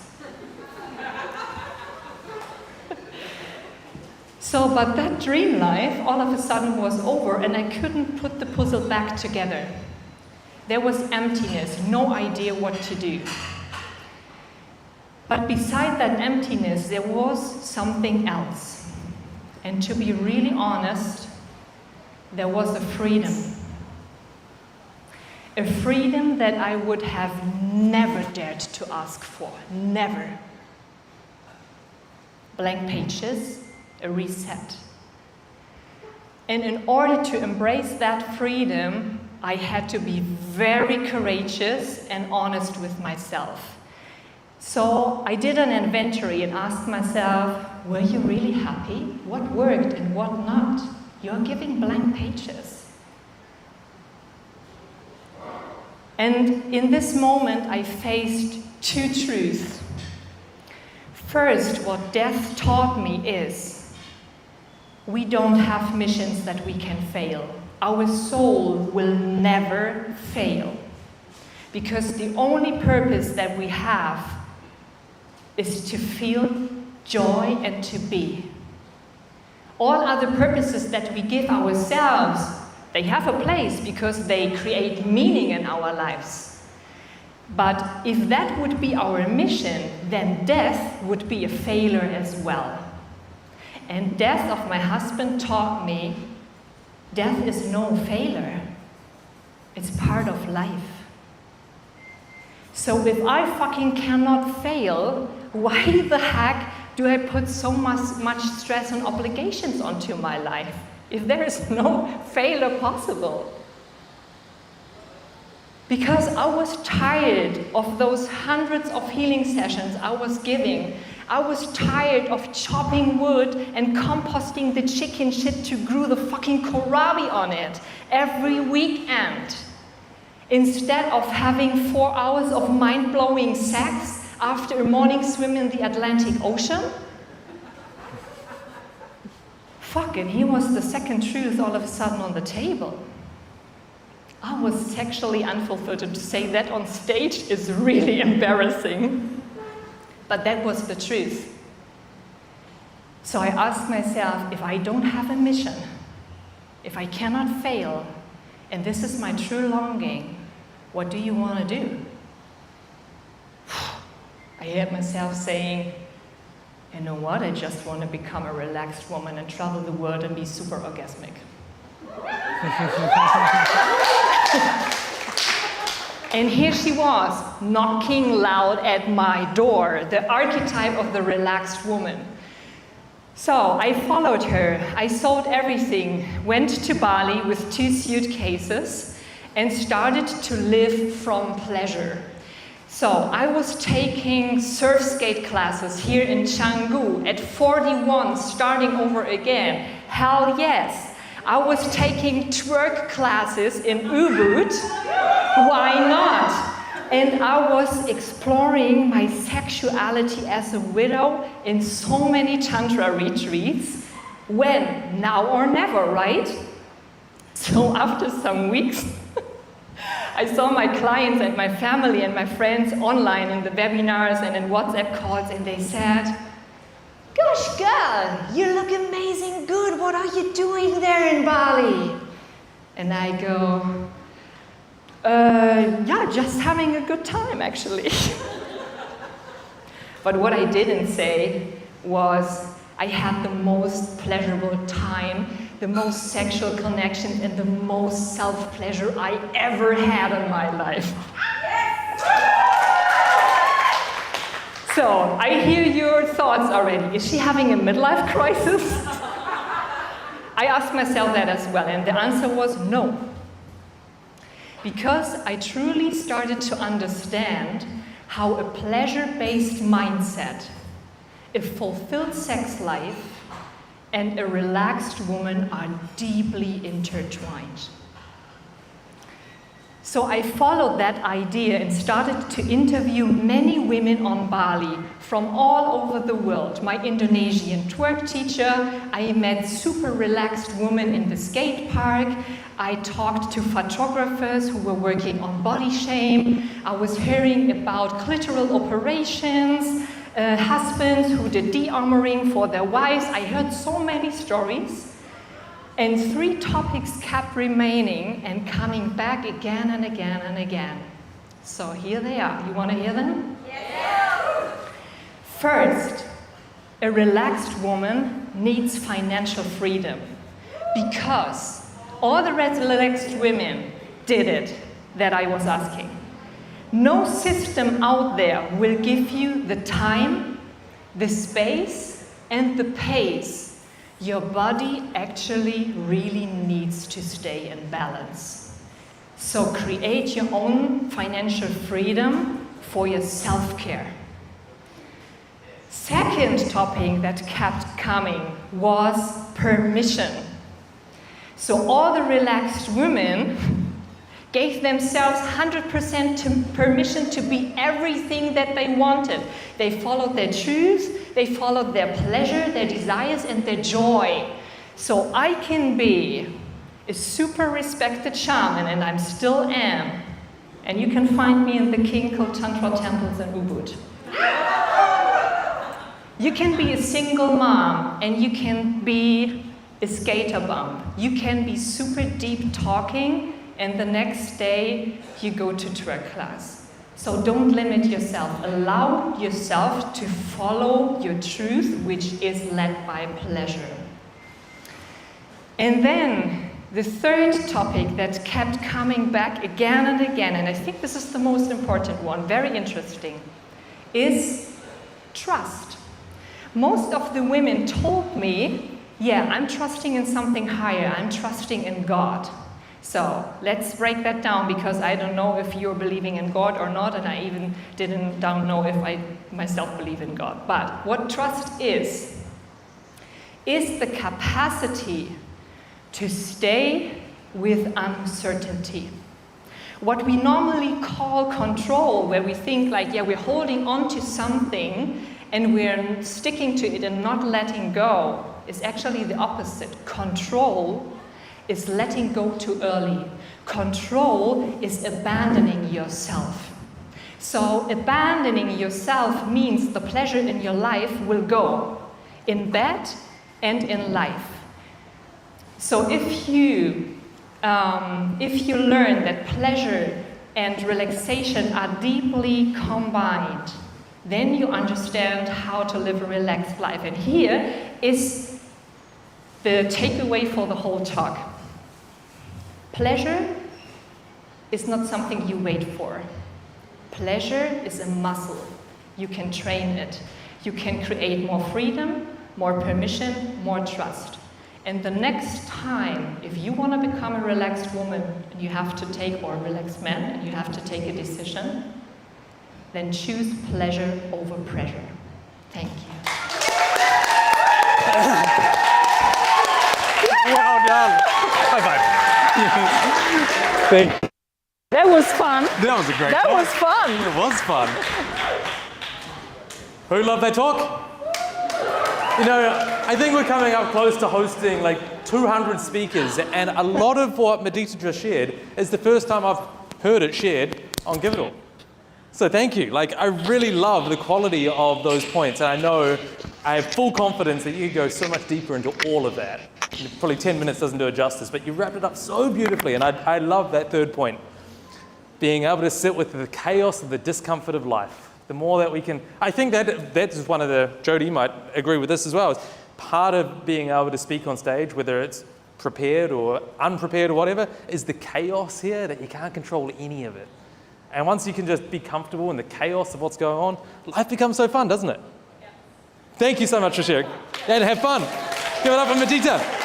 But that dream life all of a sudden was over, and I couldn't put the puzzle back together. There was emptiness, no idea what to do. But beside that emptiness, there was something else. And to be really honest, there was a freedom. A freedom that I would have never dared to ask for, never. Blank pages, a reset. And in order to embrace that freedom, I had to be very courageous and honest with myself. So I did an inventory and asked myself, were you really happy? What worked and what not? You're giving blank pages. And in this moment, I faced two truths. First, what death taught me is, we don't have missions that we can fail. Our soul will never fail. Because the only purpose that we have is to feel joy and to be. All other purposes that we give ourselves, they have a place because they create meaning in our lives. But if that would be our mission, then death would be a failure as well. And death of my husband taught me death is no failure. It's part of life. So if I fucking cannot fail, why the heck do I put so much stress and obligations onto my life if there is no failure possible? Because I was tired of those hundreds of healing sessions I was giving. I was tired of chopping wood and composting the chicken shit to glue the fucking kohlrabi on it every weekend. Instead of having 4 hours of mind-blowing sex after a morning swim in the Atlantic Ocean. Fuck it, here was the second truth all of a sudden on the table. I was sexually unfulfilled. To say that on stage is really embarrassing. But that was the truth. So I asked myself, if I don't have a mission, if I cannot fail, and this is my true longing, what do you want to do? I heard myself saying, you know what, I just want to become a relaxed woman and travel the world and be super orgasmic. And here she was, knocking loud at my door, the archetype of the relaxed woman. So I followed her. I sold everything, went to Bali with 2 suitcases, and started to live from pleasure. So I was taking surf skate classes here in Canggu at 41, starting over again. Hell yes. I was taking twerk classes in Ubud. Why not? And I was exploring my sexuality as a widow in so many Tantra retreats. When? Now or never, right? So after some weeks, I saw my clients and my family and my friends online in the webinars and in WhatsApp calls, and they said, "Gosh, girl, you look amazing good. What are you doing there in Bali?" And I go, yeah, just having a good time, actually. But what I didn't say was I had the most pleasurable time, the most sexual connection, and the most self-pleasure I ever had in my life. So, I hear your thoughts already. Is she having a midlife crisis? I asked myself that as well, and the answer was no. Because I truly started to understand how a pleasure-based mindset, a fulfilled sex life, and a relaxed woman are deeply intertwined. So I followed that idea and started to interview many women on Bali from all over the world. My Indonesian twerk teacher, I met super relaxed women in the skate park. I talked to photographers who were working on body shame. I was hearing about clitoral operations, husbands who did de-armoring for their wives. I heard so many stories. And 3 topics kept remaining and coming back again and again and again. So here they are. You want to hear them? Yes. First, a relaxed woman needs financial freedom because all the relaxed women did it that I was asking. No system out there will give you the time, the space, and the pace. Your body actually really needs to stay in balance. So create your own financial freedom for your self-care. Second topic that kept coming was permission. So all the relaxed women gave themselves 100% permission to be everything that they wanted. They followed their truth, they followed their pleasure, their desires, and their joy. So I can be a super respected shaman, and I still am. And you can find me in the Kinko Tantra temples in Ubud. You can be a single mom, and you can be a skater bump. You can be super deep talking, and the next day you go to twerk class. So don't limit yourself. Allow yourself to follow your truth, which is led by pleasure. And then the third topic that kept coming back again and again, and I think this is the most important one, very interesting, is trust. Most of the women told me, yeah, I'm trusting in something higher, I'm trusting in God. So let's break that down, because I don't know if you're believing in God or not, and I even don't know if I myself believe in God. But what trust is the capacity to stay with uncertainty. What we normally call control, where we think like, yeah, we're holding on to something and we're sticking to it and not letting go, is actually the opposite. Control is letting go too early. Control is abandoning yourself. So abandoning yourself means the pleasure in your life will go, in bed and in life. So if you learn that pleasure and relaxation are deeply combined, then you understand how to live a relaxed life. And here is the takeaway for the whole talk. Pleasure is not something you wait for. Pleasure is a muscle. You can train it. You can create more freedom, more permission, more trust. And the next time, if you want to become a relaxed woman, and you have to take, or a relaxed man, and you have to take a decision, then choose pleasure over pressure. Thank you. Well done. High five. Thank you. That was fun. That was a great That talk. was fun. It was fun. Who loved that talk? You know, I think we're coming up close to hosting like 200 speakers, and a lot of what Medita just shared is the first time I've heard it shared on Give It All. So thank you. Like, I really love the quality of those points, and I know I have full confidence that you go so much deeper into all of that. Probably 10 minutes doesn't do it justice, but you wrapped it up so beautifully, and I love that third point. Being able to sit with the chaos and the discomfort of life. The more that we can, I think that is one of the, Jody might agree with this as well, is part of being able to speak on stage, whether it's prepared or unprepared or whatever, is the chaos here that you can't control any of it. And once you can just be comfortable in the chaos of what's going on, life becomes so fun, doesn't it? Yeah. Thank you so much for sharing. And have fun. Give it up for Medita.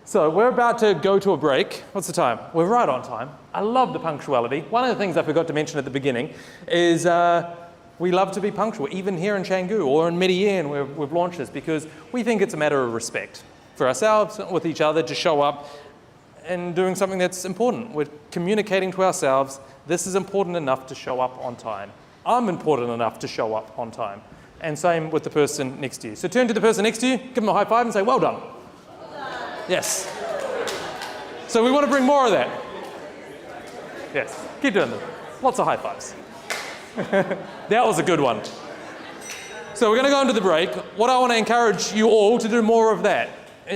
So we're about to go to a break. What's the time? We're right on time. I love the punctuality. One of the things I forgot to mention at the beginning is we love to be punctual, even here in Canggu or in Medellin where we've launched this, because we think it's a matter of respect for ourselves, with each other, to show up and doing something that's important. We're communicating to ourselves, this is important enough to show up on time. I'm important enough to show up on time. And same with the person next to you. So turn to the person next to you, give them a high five and say, well done. Yes. So we want to bring more of that. Yes, keep doing them. Lots of high fives. That was a good one. So we're going to go into the break. What I want to encourage you all to do more of that.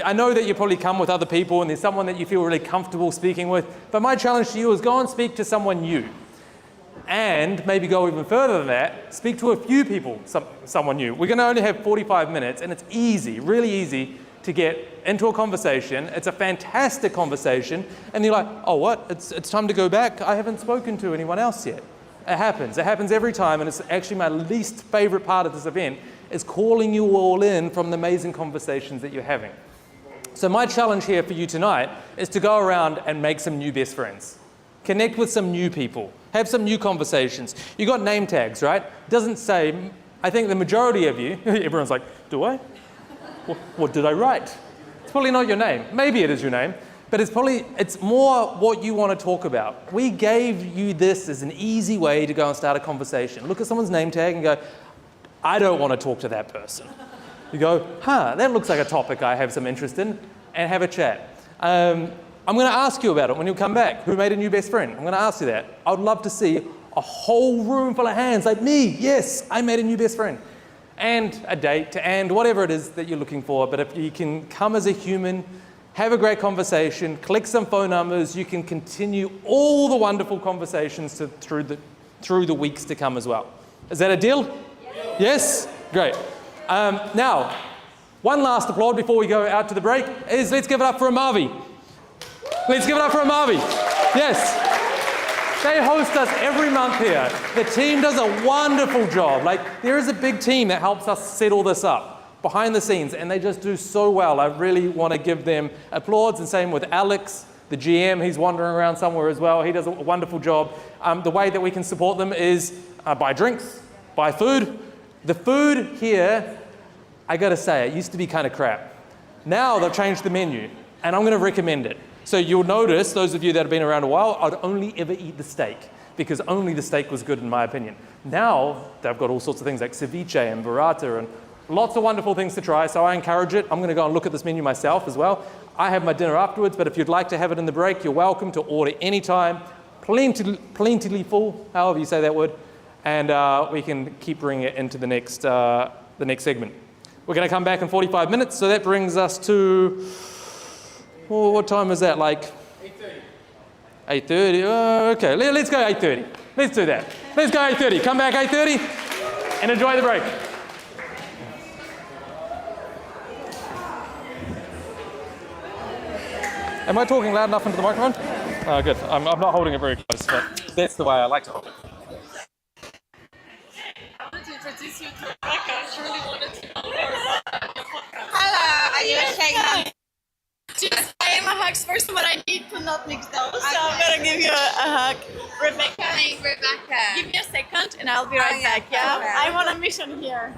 I know that you probably come with other people and there's someone that you feel really comfortable speaking with, but my challenge to you is go and speak to someone new. And maybe go even further than that, speak to a few people, someone new. We're going to only have 45 minutes, and it's easy, really easy, to get into a conversation. It's a fantastic conversation, and you're like, oh, what? It's time to go back. I haven't spoken to anyone else yet. It happens every time, and it's actually my least favorite part of this event, is calling you all in from the amazing conversations that you're having. So my challenge here for you tonight is to go around and make some new best friends. Connect with some new people. Have some new conversations. You got name tags, right? Doesn't say, I think the majority of you, everyone's like, do I? What did I write? It's probably not your name. Maybe it is your name, but it's more what you want to talk about. We gave you this as an easy way to go and start a conversation. Look at someone's name tag and go, I don't want to talk to that person. You go, that looks like a topic I have some interest in, and have a chat. I'm going to ask you about it when you come back. Who made a new best friend? I'm going to ask you that. I would love to see a whole room full of hands like me. Yes, I made a new best friend. And a date, and whatever it is that you're looking for. But if you can come as a human, have a great conversation, collect some phone numbers. You can continue all the wonderful conversations through the weeks to come as well. Is that a deal? Yes? Great. Now, one last applaud before we go out to the break is let's give it up for Amavi. Let's give it up for Amavi. Yes. They host us every month here. The team does a wonderful job. Like, there is a big team that helps us set all this up behind the scenes, and they just do so well. I really want to give them applause, and same with Alex, the GM. He's wandering around somewhere as well. He does a wonderful job. The way that we can support them is buy drinks, buy food. The food here, I got to say, it used to be kind of crap. Now they've changed the menu, and I'm going to recommend it. So you'll notice, those of you that have been around a while, I'd only ever eat the steak because only the steak was good in my opinion. Now they've got all sorts of things like ceviche and burrata and lots of wonderful things to try, so I encourage it. I'm going to go and look at this menu myself as well. I have my dinner afterwards, but if you'd like to have it in the break, you're welcome to order anytime. Plentifully full, however you say that word, and we can keep bringing it into the next segment. We're going to come back in 45 minutes, so that brings us to... Well, what time is that? Like 8:30. 8:30. Oh, okay. Let's go 8:30. Let's do that. Let's go 8:30. Come back 8:30 and enjoy the break. Am I talking loud enough into the microphone? Oh, good. I'm not holding it very close, but that's the way I like to hold it. I wanted to introduce you to Rebecca. I really wanted to know more about your podcast. Hello. Are you okay? Just I am a hugs first, but I need to not mix those, so I'm gonna give you a hug. Rebecca. Hey, Rebecca. Give me a second and I'll be right back, yeah? I'm on a mission here.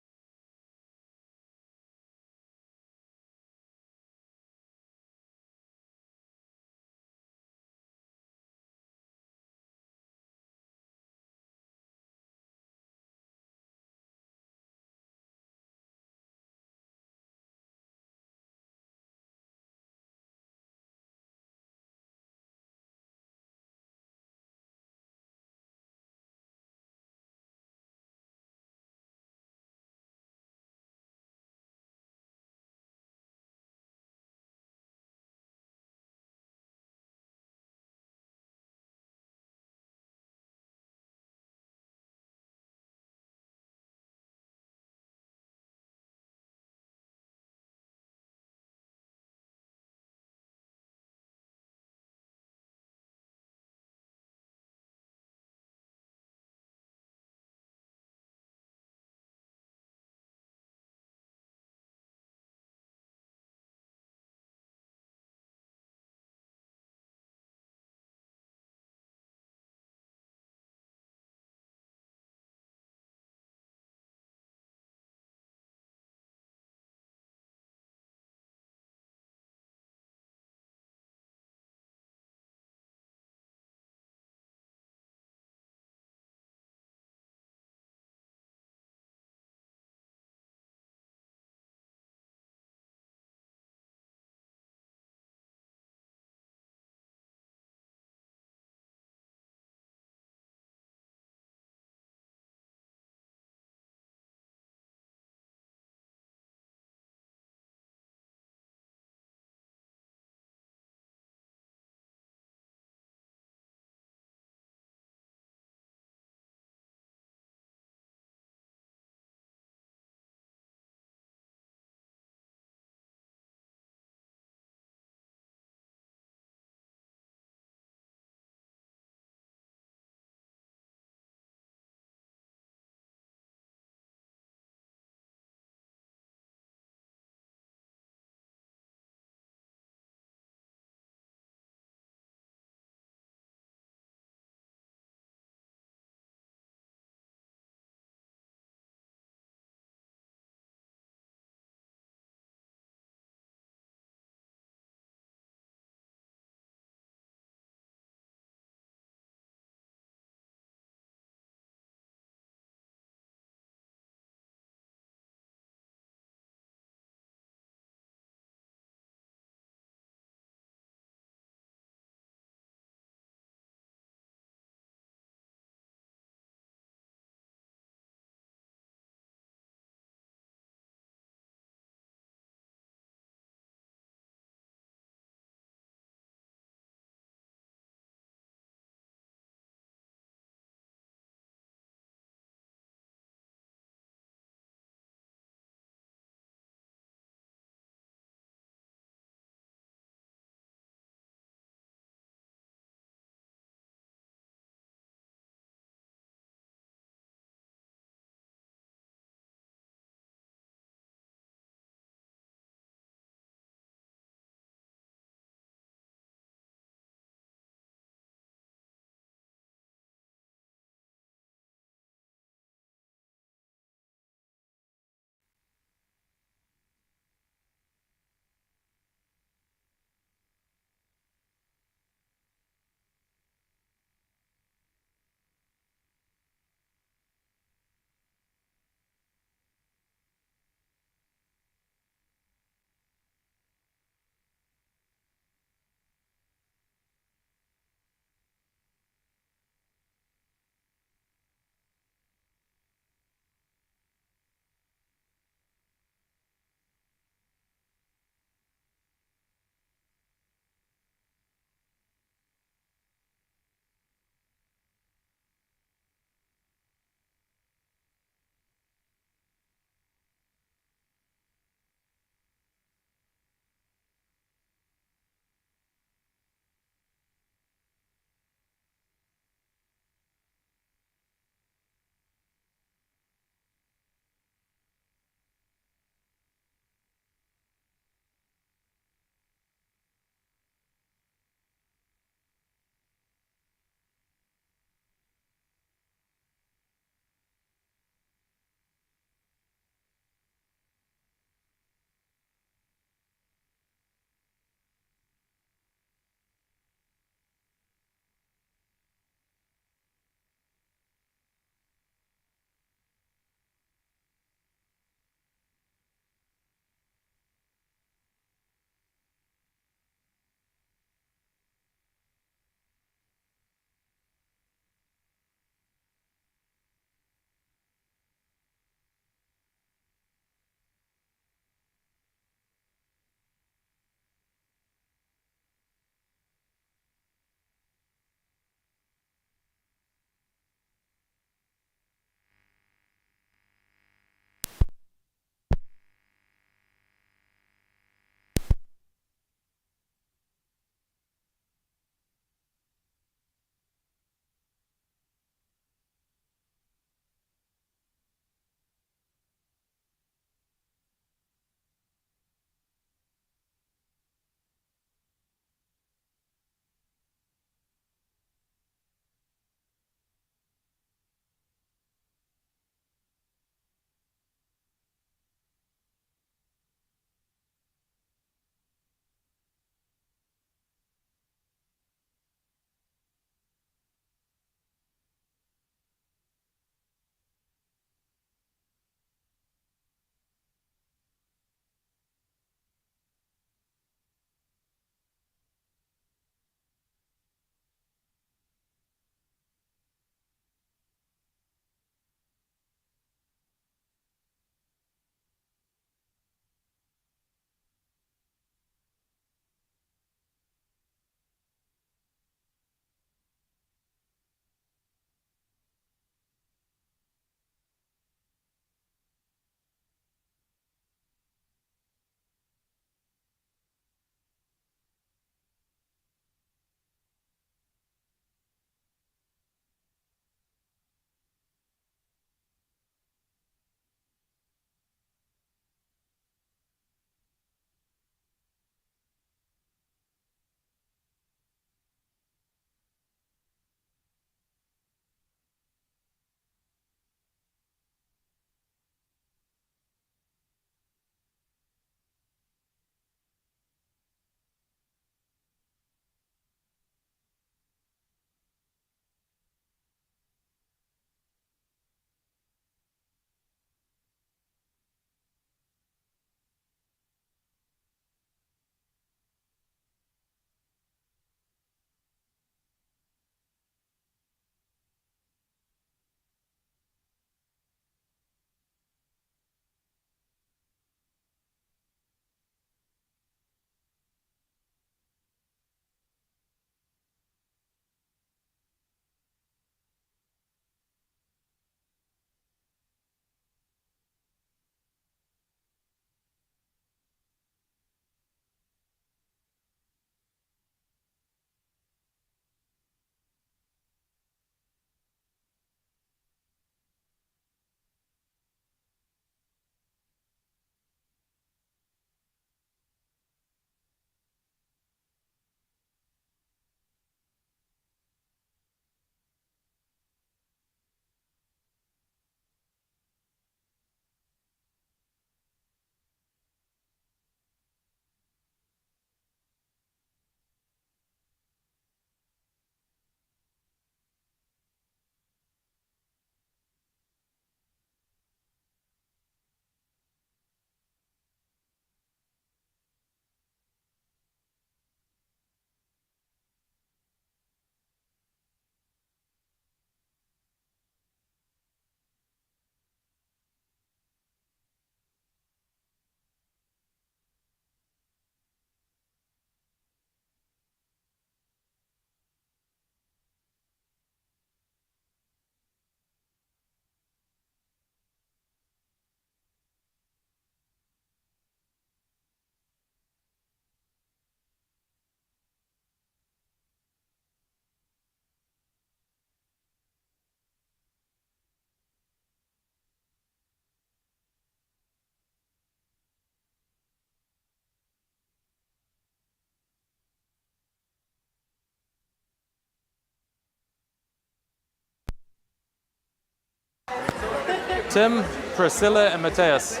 Tim, Priscilla, and Mateus.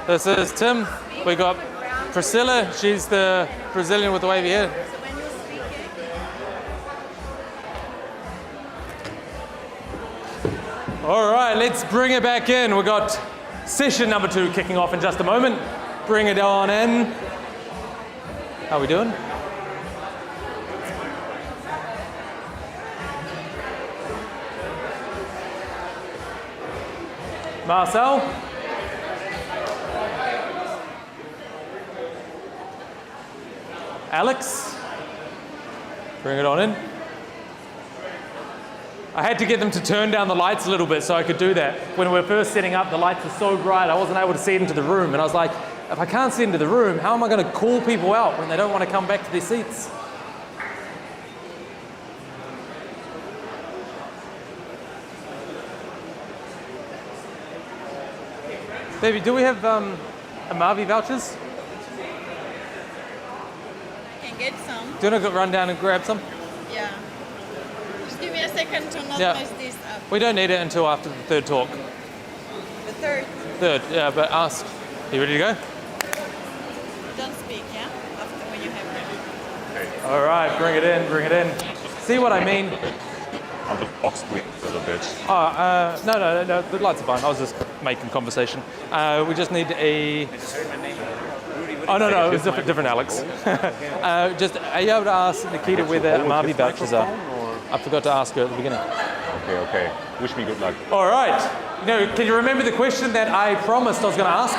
This is Tim. We got Priscilla. She's the Brazilian with the wavy hair. All right, let's bring it back in. We got session number 2 kicking off in just a moment. Bring it on in. How we doing? Marcel? Alex? Bring it on in. I had to get them to turn down the lights a little bit so I could do that. When we were first setting up, the lights were so bright I wasn't able to see into the room. And I was like, if I can't see into the room, how am I going to call people out when they don't want to come back to their seats? Baby, do we have Amavi vouchers? I can get some. Do you want to run down and grab some? Yeah. Just give me a second to not Yeah. mess this up. We don't need it until after the third talk. The third. Third, yeah, but ask. You ready to go? Don't speak, yeah? After when you have ready. All right, bring it in, bring it in. See what I mean? On the box screen, little bit. No, the lights are fine. I was just making conversation. We just need a... Oh, no, it's different Alex. Are you able to ask Nikita where the Amavi vouchers are? I forgot to ask her at the beginning. Okay. Wish me good luck. All right. Can you remember the question that I promised I was going to ask?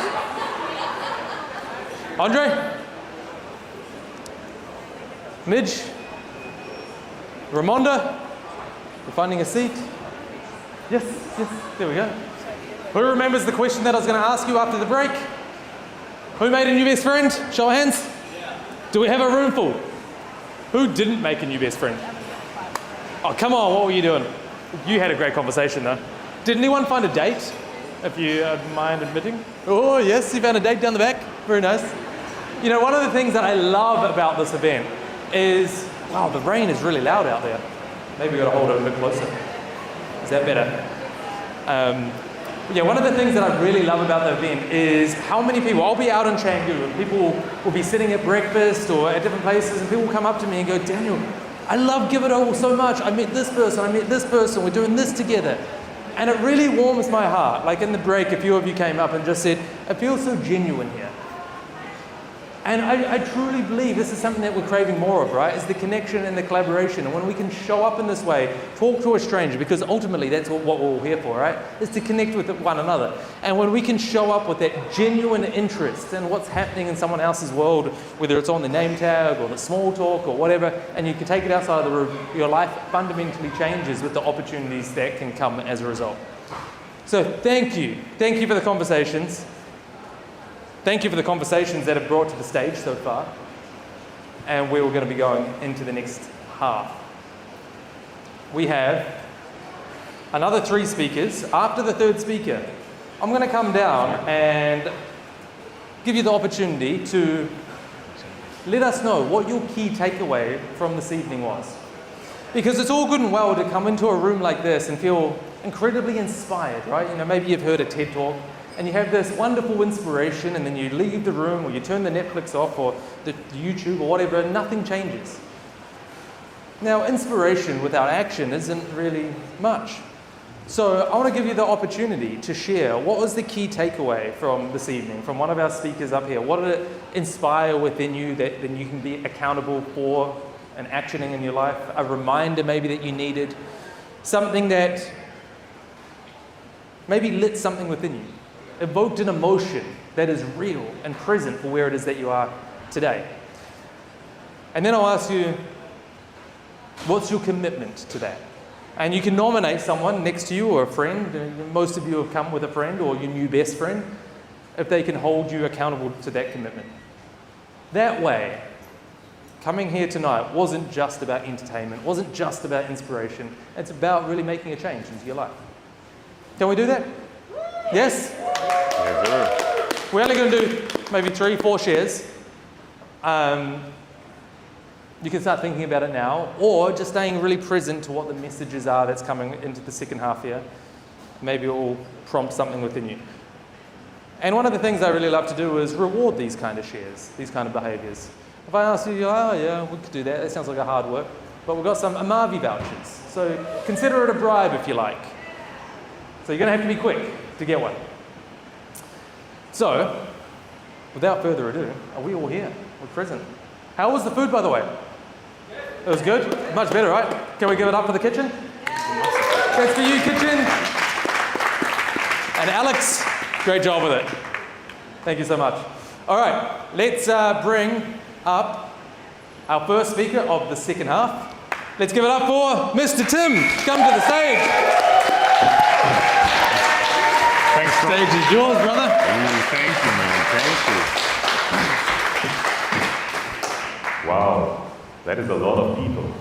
Andre? Midge? Ramonda? We're finding a seat. Yes, there we go. Who remembers the question that I was going to ask you after the break? Who made a new best friend? Show of hands. Do we have a room full? Who didn't make a new best friend? Oh, come on, what were you doing? You had a great conversation though. Did anyone find a date? If you mind admitting. Oh, yes, you found a date down the back. Very nice. One of the things that I love about this event is, wow, the rain is really loud out there. Maybe we've got to hold it a bit closer. Is that better? One of the things that I really love about the event is how many people, I'll be out in Canggu and people will be sitting at breakfast or at different places and people will come up to me and go, Daniel, I love Give It All so much. I met this person, we're doing this together. And it really warms my heart. Like in the break, a few of you came up and just said, it feels so genuine here. And I truly believe this is something that we're craving more of, right? Is the connection and the collaboration. And when we can show up in this way, talk to a stranger, because ultimately that's what we're all here for, right? Is to connect with one another. And when we can show up with that genuine interest in what's happening in someone else's world, whether it's on the name tag or the small talk or whatever, and you can take it outside of the room, your life fundamentally changes with the opportunities that can come as a result. So thank you. Thank you for the conversations. Thank you for the conversations that have brought to the stage so far. And we're going to be going into the next half. We have another 3 speakers. After the third speaker, I'm going to come down and give you the opportunity to let us know what your key takeaway from this evening was. Because it's all good and well to come into a room like this and feel incredibly inspired, right? Maybe you've heard a TED Talk, and you have this wonderful inspiration, and then you leave the room, or you turn the Netflix off, or the YouTube, or whatever, and nothing changes. Now, inspiration without action isn't really much. So I want to give you the opportunity to share what was the key takeaway from this evening, from one of our speakers up here. What did it inspire within you that then you can be accountable for and actioning in your life? A reminder maybe that you needed, something that maybe lit something within you, evoked an emotion that is real and present for where it is that you are today. And then I'll ask you, what's your commitment to that? And you can nominate someone next to you or a friend. Most of you have come with a friend or your new best friend, if they can hold you accountable to that commitment. That way, coming here tonight wasn't just about entertainment, wasn't just about inspiration. It's about really making a change into your life. Can we do that? Yes? Yes, sir. We're only going to do maybe 3-4 shares. You can start thinking about it now, or just staying really present to what the messages are that's coming into the second half here. maybe it will prompt something within you. And one of the things I really love to do is reward these kind of shares, these kind of behaviors. If I ask you, you're like, oh yeah, we could do that. That sounds like a hard work. But we've got some Amavi vouchers. So consider it a bribe if you like. So you're going to have to be quick to get one. So, without further ado, are we all here? We're present. How was the food, by the way? It was good? Much better, right? Can we give it up for the kitchen? Thanks for you, kitchen. And Alex, great job with it. Thank you so much. All right, let's bring up our first speaker of the second half. Let's give it up for Mr. Tim. Come to the stage. Thanks, stage is yours, brother. Thank you, man. Thank you. Wow, that is a lot of people.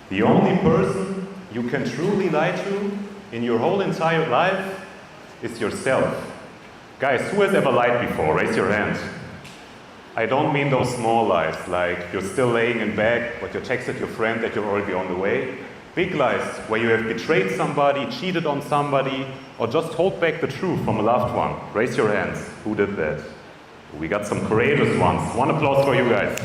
The only person you can truly lie to in your whole entire life is yourself. Guys, who has ever lied before? Raise your hand. I don't mean those small lies, like you're still laying in bed, but you texted your friend that you're already on the way. Big lies, where you have betrayed somebody, cheated on somebody, or just hold back the truth from a loved one. Raise your hands. Who did that? We got some courageous ones. One applause for you guys.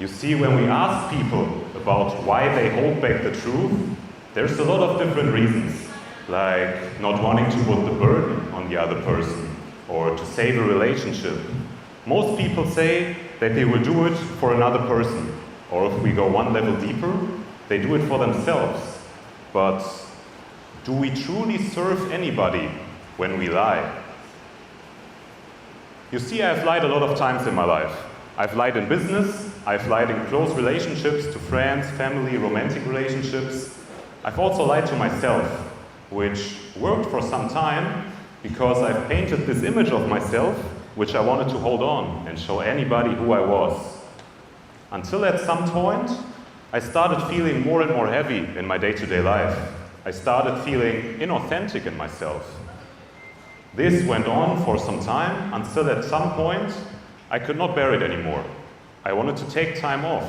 You see, when we ask people about why they hold back the truth, there's a lot of different reasons. Like not wanting to put the burden on the other person or to save a relationship. Most people say that they will do it for another person, or if we go one level deeper, they do it for themselves. But do we truly serve anybody when we lie? You see, I've lied a lot of times in my life. I've lied in business, I've lied in close relationships to friends, family, romantic relationships. I've also lied to myself, which worked for some time because I've painted this image of myself which I wanted to hold on and show anybody who I was. Until at some point, I started feeling more and more heavy in my day-to-day life. I started feeling inauthentic in myself. This went on for some time until at some point, I could not bear it anymore. I wanted to take time off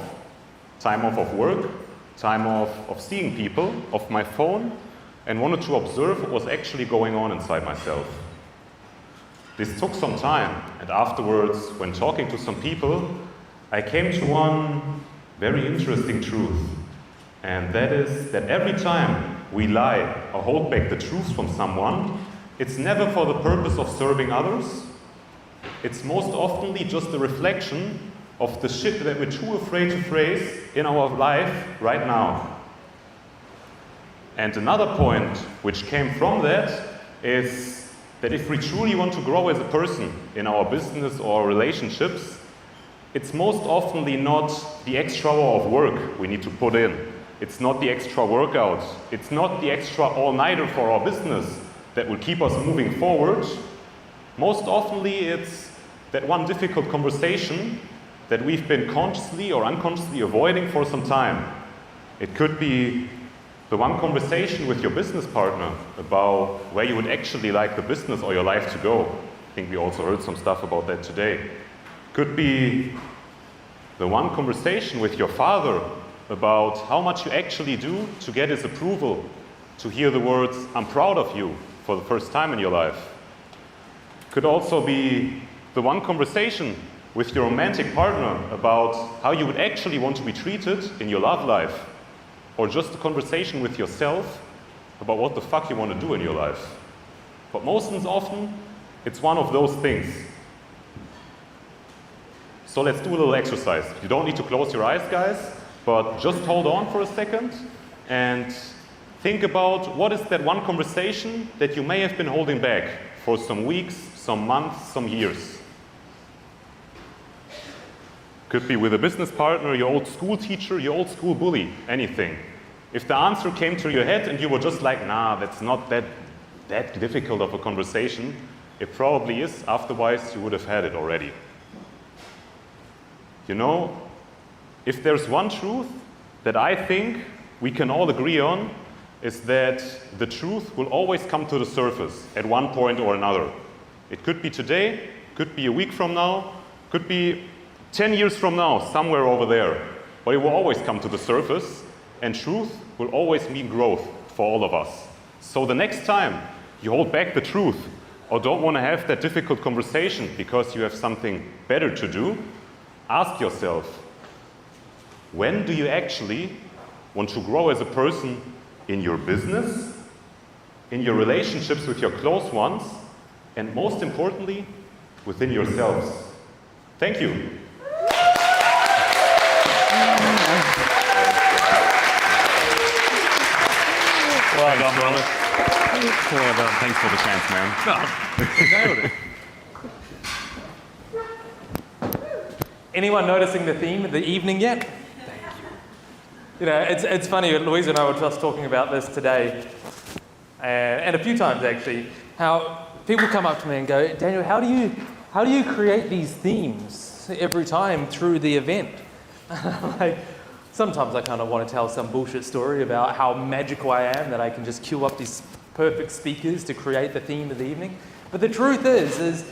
of work, time off of seeing people, off my phone, and wanted to observe what was actually going on inside myself. This took some time, and afterwards, when talking to some people, I came to one very interesting truth. And that is that every time we lie or hold back the truth from someone, it's never for the purpose of serving others. It's most oftenly just a reflection of the shit that we're too afraid to face in our life right now. And another point which came from that is that if we truly want to grow as a person in our business or relationships, it's most oftenly not the extra hour of work we need to put in. It's not the extra workout. It's not the extra all-nighter for our business that will keep us moving forward. Most oftenly, it's that one difficult conversation that we've been consciously or unconsciously avoiding for some time. It could be the one conversation with your business partner about where you would actually like the business or your life to go. I think we also heard some stuff about that today. Could be the one conversation with your father about how much you actually do to get his approval, to hear the words, "I'm proud of you," for the first time in your life. Could also be the one conversation with your romantic partner about how you would actually want to be treated in your love life. Or just a conversation with yourself about what the fuck you want to do in your life. But most often, it's one of those things. So let's do a little exercise. You don't need to close your eyes, guys, but just hold on for a second and think about what is that one conversation that you may have been holding back for some weeks, some months, some years. Could be with a business partner, your old school teacher, your old school bully, anything. If the answer came to your head and you were just like, nah, that's not that difficult of a conversation, it probably is. Otherwise, you would have had it already. You know, if there's one truth that I think we can all agree on, is that the truth will always come to the surface at one point or another. It could be today, could be a week from now, could be 10 years from now, somewhere over there. but it will always come to the surface, and truth will always mean growth for all of us. So the next time you hold back the truth or don't want to have that difficult conversation because you have something better to do, ask yourself, when do you actually want to grow as a person in your business, in your relationships with your close ones, and most importantly, within yourselves? Thank you. Well done, brother. Well done. Thanks for the chance, man. Nailed it. Anyone noticing the theme of the evening yet? You know, it's funny, Louise and I were just talking about this today, and a few times actually, how people come up to me and go, Daniel, how do you create these themes every time through the event? Like, sometimes I kind of want to tell some bullshit story about how magical I am, that I can just queue up these perfect speakers to create the theme of the evening. But the truth is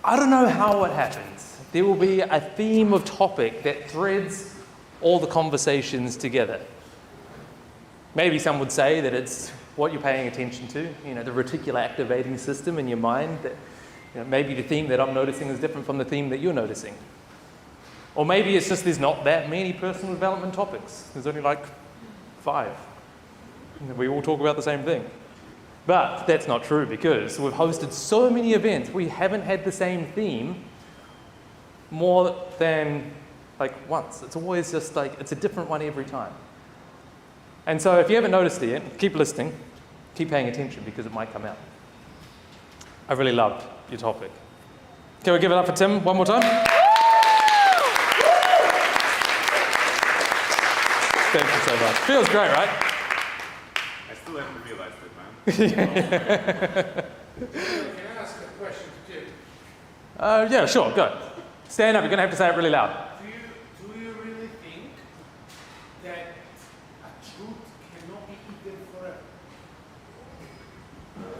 I don't know how it happens. There will be a theme of topic that threads all the conversations together. Maybe some would say that it's what you're paying attention to, you know, the reticular activating system in your mind, that, you know, maybe the theme that I'm noticing is different from the theme that you're noticing. Or maybe it's just there's not that many personal development topics. There's only like 5. We all talk about the same thing. But that's not true, because we've hosted so many events, we haven't had the same theme more than like once. It's always just like, it's a different one every time. And so if you haven't noticed it yet, keep listening, keep paying attention, because it might come out. I really loved your topic. Can we give it up for Tim one more time? Thank you so much. Feels great, right? I still haven't realized it, man. Can I ask a question to Jim? Yeah, sure, go. Stand up, you're going to have to say it really loud. Do you really think that a truth cannot be eaten forever?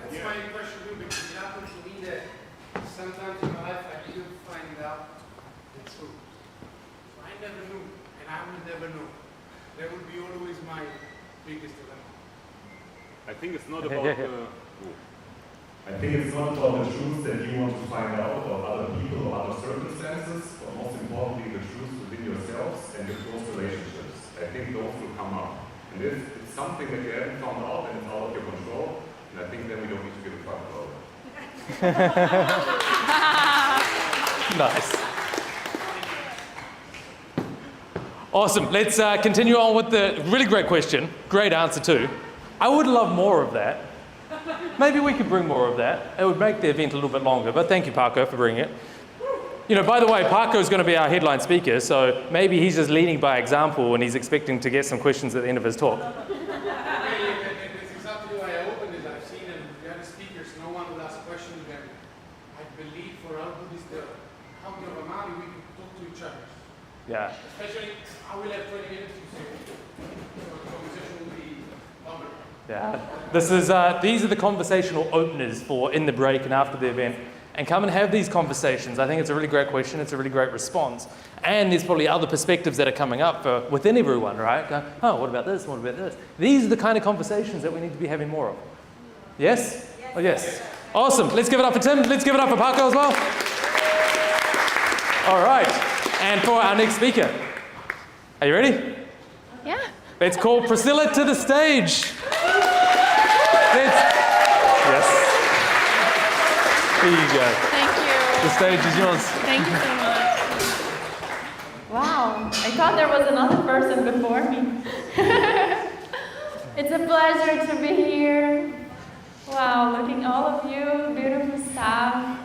That's my question too, because it happens to me that sometimes in my life I didn't find out the truth. So I never knew, and I will never know. That would be always my biggest dilemma. I think it's not about I think it's not about the truth that you want to find out about other people or other circumstances, but most importantly, the truth within yourselves and your close relationships. I think those will come up. And if it's something that you haven't found out and it's out of your control, then I think then we don't need to give a fuck about it. Nice. Awesome. Let's continue on with the really great question. Great answer too. I would love more of that. Maybe we could bring more of that. It would make the event a little bit longer, but thank you, Parker, for bringing it. You know, by the way, Parker is going to be our headline speaker, so maybe he's just leading by example and he's expecting to get some questions at the end of his talk. That's exactly why I opened it. I've seen the other speakers, no one will ask questions, and I believe for our Buddhists, the humble of Amali, we can talk to each other. Yeah. Especially, I will have 20 minutes to say, so the conversation will be longer. Yeah. These are the conversational openers for in the break and after the event. And come and have these conversations. I think it's a really great question. It's a really great response. And there's probably other perspectives that are coming up within everyone, right? Go, oh, what about this? What about this? These are the kind of conversations that we need to be having more of. Yes? Oh, yes. Awesome. Let's give it up for Tim. Let's give it up for Paco as well. All right. And for our next speaker. Are you ready? Yeah. Let's call Priscilla to the stage. Yes. Here you go. Thank you. The stage is yours. Thank you so much. Wow, I thought there was another person before me. It's a pleasure to be here. Wow, looking all of you, beautiful staff.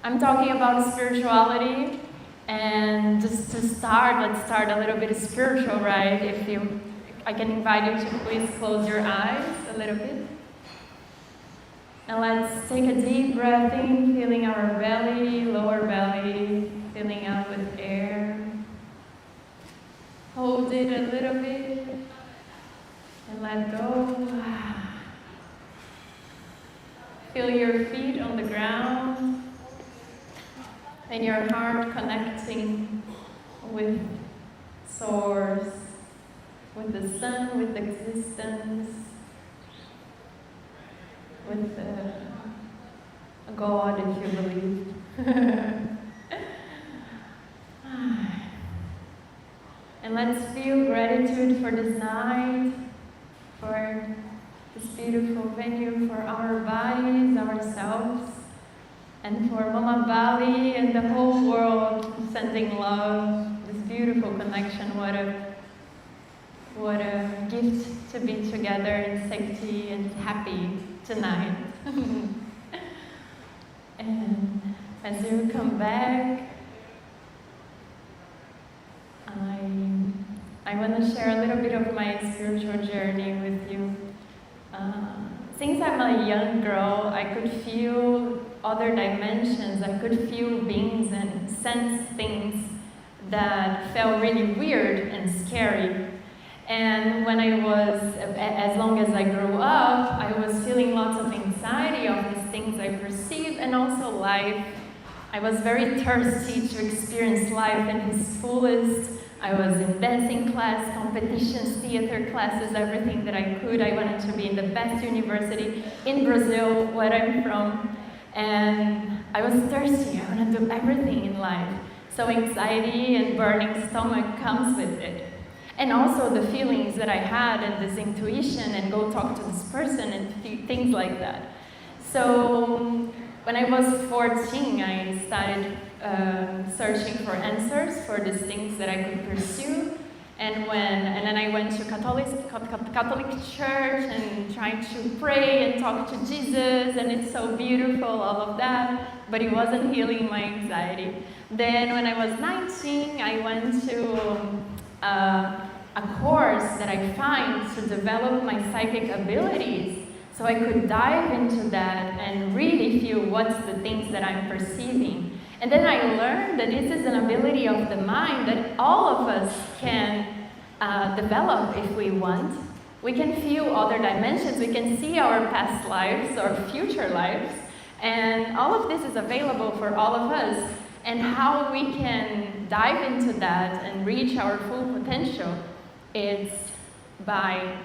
I'm talking about spirituality. And just to start, let's start a little bit spiritual, right? I can invite you to please close your eyes a little bit. And let's take a deep breath in, filling our belly, lower belly, filling up with air. Hold it a little bit and let go. Feel your feet on the ground and your heart connecting with source, with the sun, with existence, with a God, if you believe. And let's feel gratitude for this night, for this beautiful venue, for our bodies, ourselves, and for Mama Bali and the whole world sending love, this beautiful connection. What a gift to be together in safety and happy tonight. And as you come back, I want to share a little bit of my spiritual journey with you. Since I'm a young girl, I could feel other dimensions. I could feel beings and sense things that felt really weird and scary. And when I was, as long as I grew up, I was feeling lots of anxiety of these things I perceived, and also life. I was very thirsty to experience life in its fullest. I was in dancing class, competitions, theater classes, everything that I could. I wanted to be in the best university in Brazil, where I'm from. And I was thirsty. I wanted to do everything in life. So anxiety and burning stomach comes with it. And also the feelings that I had and this intuition and go talk to this person and things like that. So when I was 14, I started searching for answers for these things that I could pursue. And then I went to Catholic church and tried to pray and talk to Jesus, and it's so beautiful, all of that, but it wasn't healing my anxiety. Then when I was 19, I went to a course that I found to develop my psychic abilities, so I could dive into that and really feel what's the things that I'm perceiving. And then I learned that this is an ability of the mind that all of us can develop if we want. We can feel other dimensions, we can see our past lives or future lives, and all of this is available for all of us. And how we can dive into that and reach our full potential is by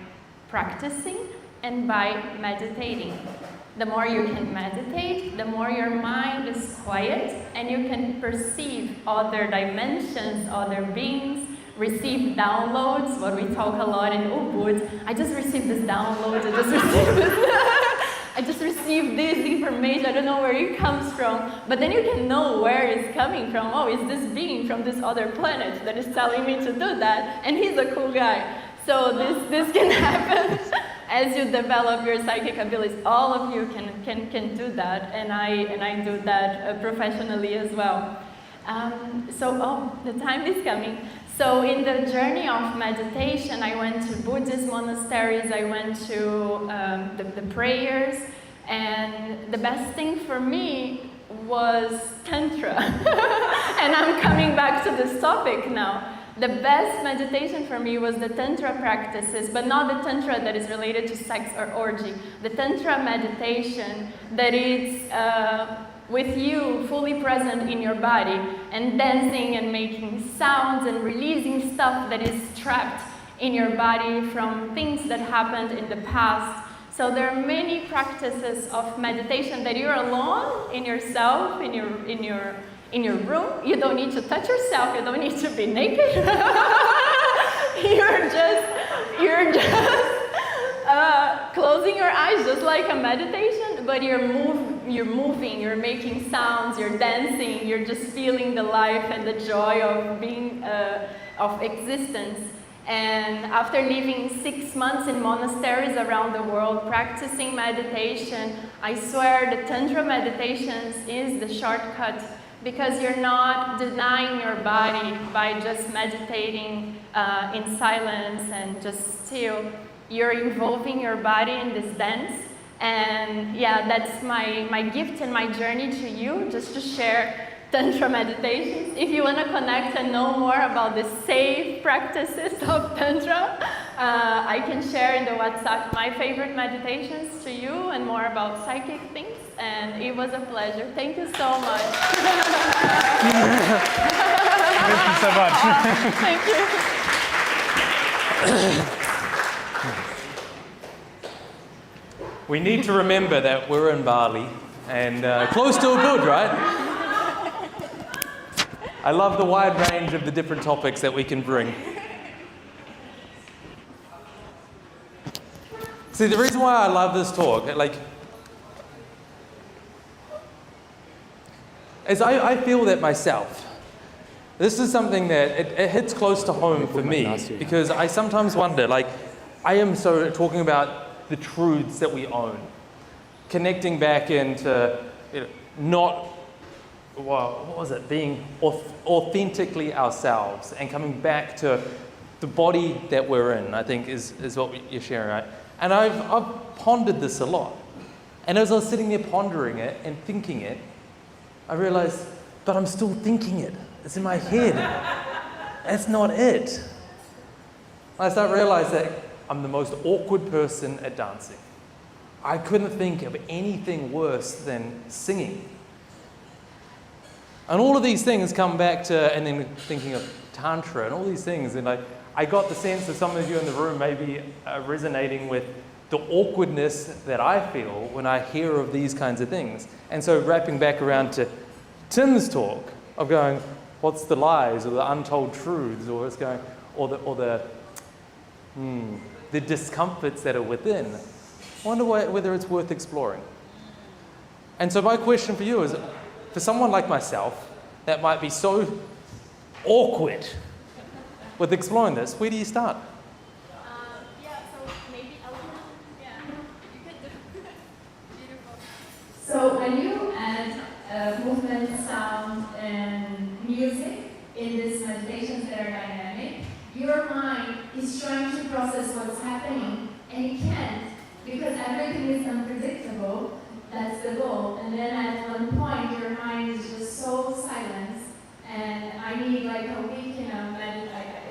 practicing and by meditating. The more you can meditate, the more your mind is quiet and you can perceive other dimensions, other beings, receive downloads, what we talk a lot in Ubud. I just received this download, I just received this information, I don't know where it comes from, but then you can know where it's coming from. Oh, it's this being from this other planet that is telling me to do that, and he's a cool guy. So this can happen as you develop your psychic abilities. All of you can do that, and I do that professionally as well. The time is coming. So in the journey of meditation, I went to Buddhist monasteries, I went to the prayers, and the best thing for me was Tantra. And I'm coming back to this topic now. The best meditation for me was the Tantra practices, but not the Tantra that is related to sex or orgy. The Tantra meditation that is with you fully present in your body and dancing and making sounds and releasing stuff that is trapped in your body from things that happened in the past. So there are many practices of meditation that you're alone in yourself, in your room. You don't need to touch yourself, you don't need to be naked. You're just closing your eyes, just like a meditation, but you're moving, you're making sounds, you're dancing, you're just feeling the life and the joy of being, of existence. And after living 6 months in monasteries around the world, practicing meditation, I swear the Tantra meditations is the shortcut, because you're not denying your body by just meditating in silence and just still. You're involving your body in this dance. And yeah, that's my gift and my journey to you, just to share Tantra meditations. If you want to connect and know more about the safe practices of Tantra, I can share in the WhatsApp my favorite meditations to you and more about psychic things. And it was a pleasure. Thank you so much. Thank you so much. Thank you. We need to remember that we're in Bali and close to Ubud, right? I love the wide range of the different topics that we can bring. See, the reason why I love this talk, is I feel that myself. This is something that it hits close to home for me, because I sometimes wonder, I am so talking about the truths that we own, connecting back into being authentically ourselves and coming back to the body that we're in, I think is what you're sharing, right? And I've pondered this a lot. And as I was sitting there pondering it and thinking it, I realized, but I'm still thinking it. It's in my head. That's not it. I started to realize that I'm the most awkward person at dancing. I couldn't think of anything worse than singing. And all of these things come back to, and then thinking of Tantra and all these things, and I got the sense that some of you in the room may be resonating with the awkwardness that I feel when I hear of these kinds of things. And so wrapping back around to Tim's talk of going, what's the lies or the untold truths, or what's going, or the discomforts that are within. I wonder whether it's worth exploring. And so my question for you is, for someone like myself that might be so awkward with exploring this, where do you start? So when you add movement, sound, and music in these meditations that are dynamic, your mind is trying to process what's happening, and it can't, because everything is unpredictable. That's the goal. And then at one point, your mind is just so silent, and I need like a week in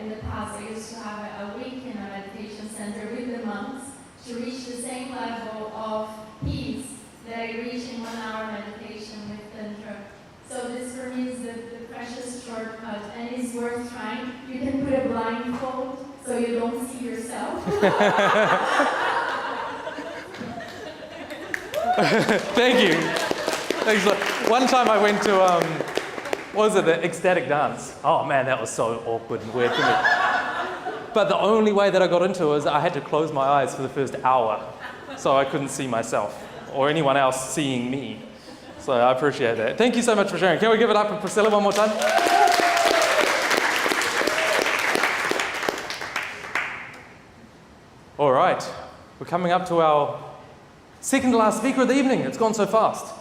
in the past, I used to have a week in a meditation center with the monks to reach the same level of peace that I reach in 1 hour meditation with Tantra. So this for me is the precious shortcut, and it's worth trying. You can put a blindfold so you don't see yourself. Thank you. Thanks. One time I went to, the ecstatic dance. Oh man, that was so awkward and weird for me. But the only way that I got into it was I had to close my eyes for the first hour, so I couldn't see myself or anyone else seeing me. So I appreciate that. Thank you so much for sharing. Can we give it up for Priscilla one more time? All right, we're coming up to our second to last speaker of the evening. It's gone so fast.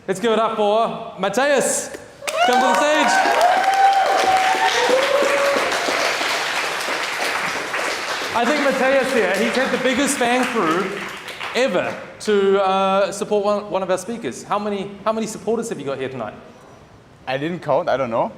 Let's give it up for Matthias. Come to the stage. I think Matthias here, he's had the biggest fan crew ever to support one of our speakers. How many supporters have you got here tonight? I didn't count, I don't know.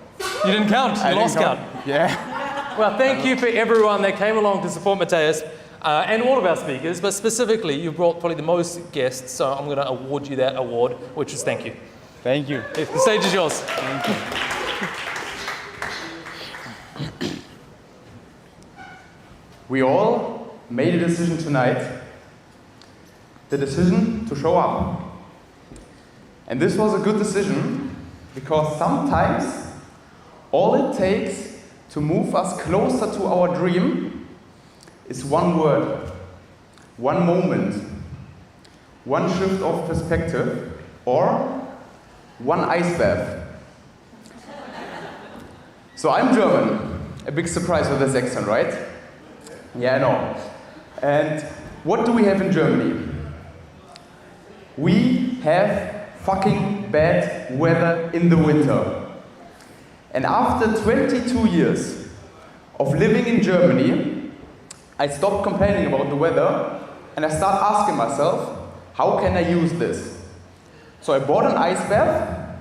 You didn't count? You lost count? Yeah. Well, thank you for everyone that came along to support Matthias. And all of our speakers, but specifically, you brought probably the most guests, so I'm going to award you that award, which is thank you. Thank you. The stage is yours. Thank you. We all made a decision tonight, the decision to show up. And this was a good decision, because sometimes all it takes to move us closer to our dream is one word, one moment, one shift of perspective, or one ice bath. So I'm German, a big surprise with this accent, right? Yeah, I know. And what do we have in Germany? We have fucking bad weather in the winter. And after 22 years of living in Germany, I stopped complaining about the weather, and I started asking myself, how can I use this? So I bought an ice bath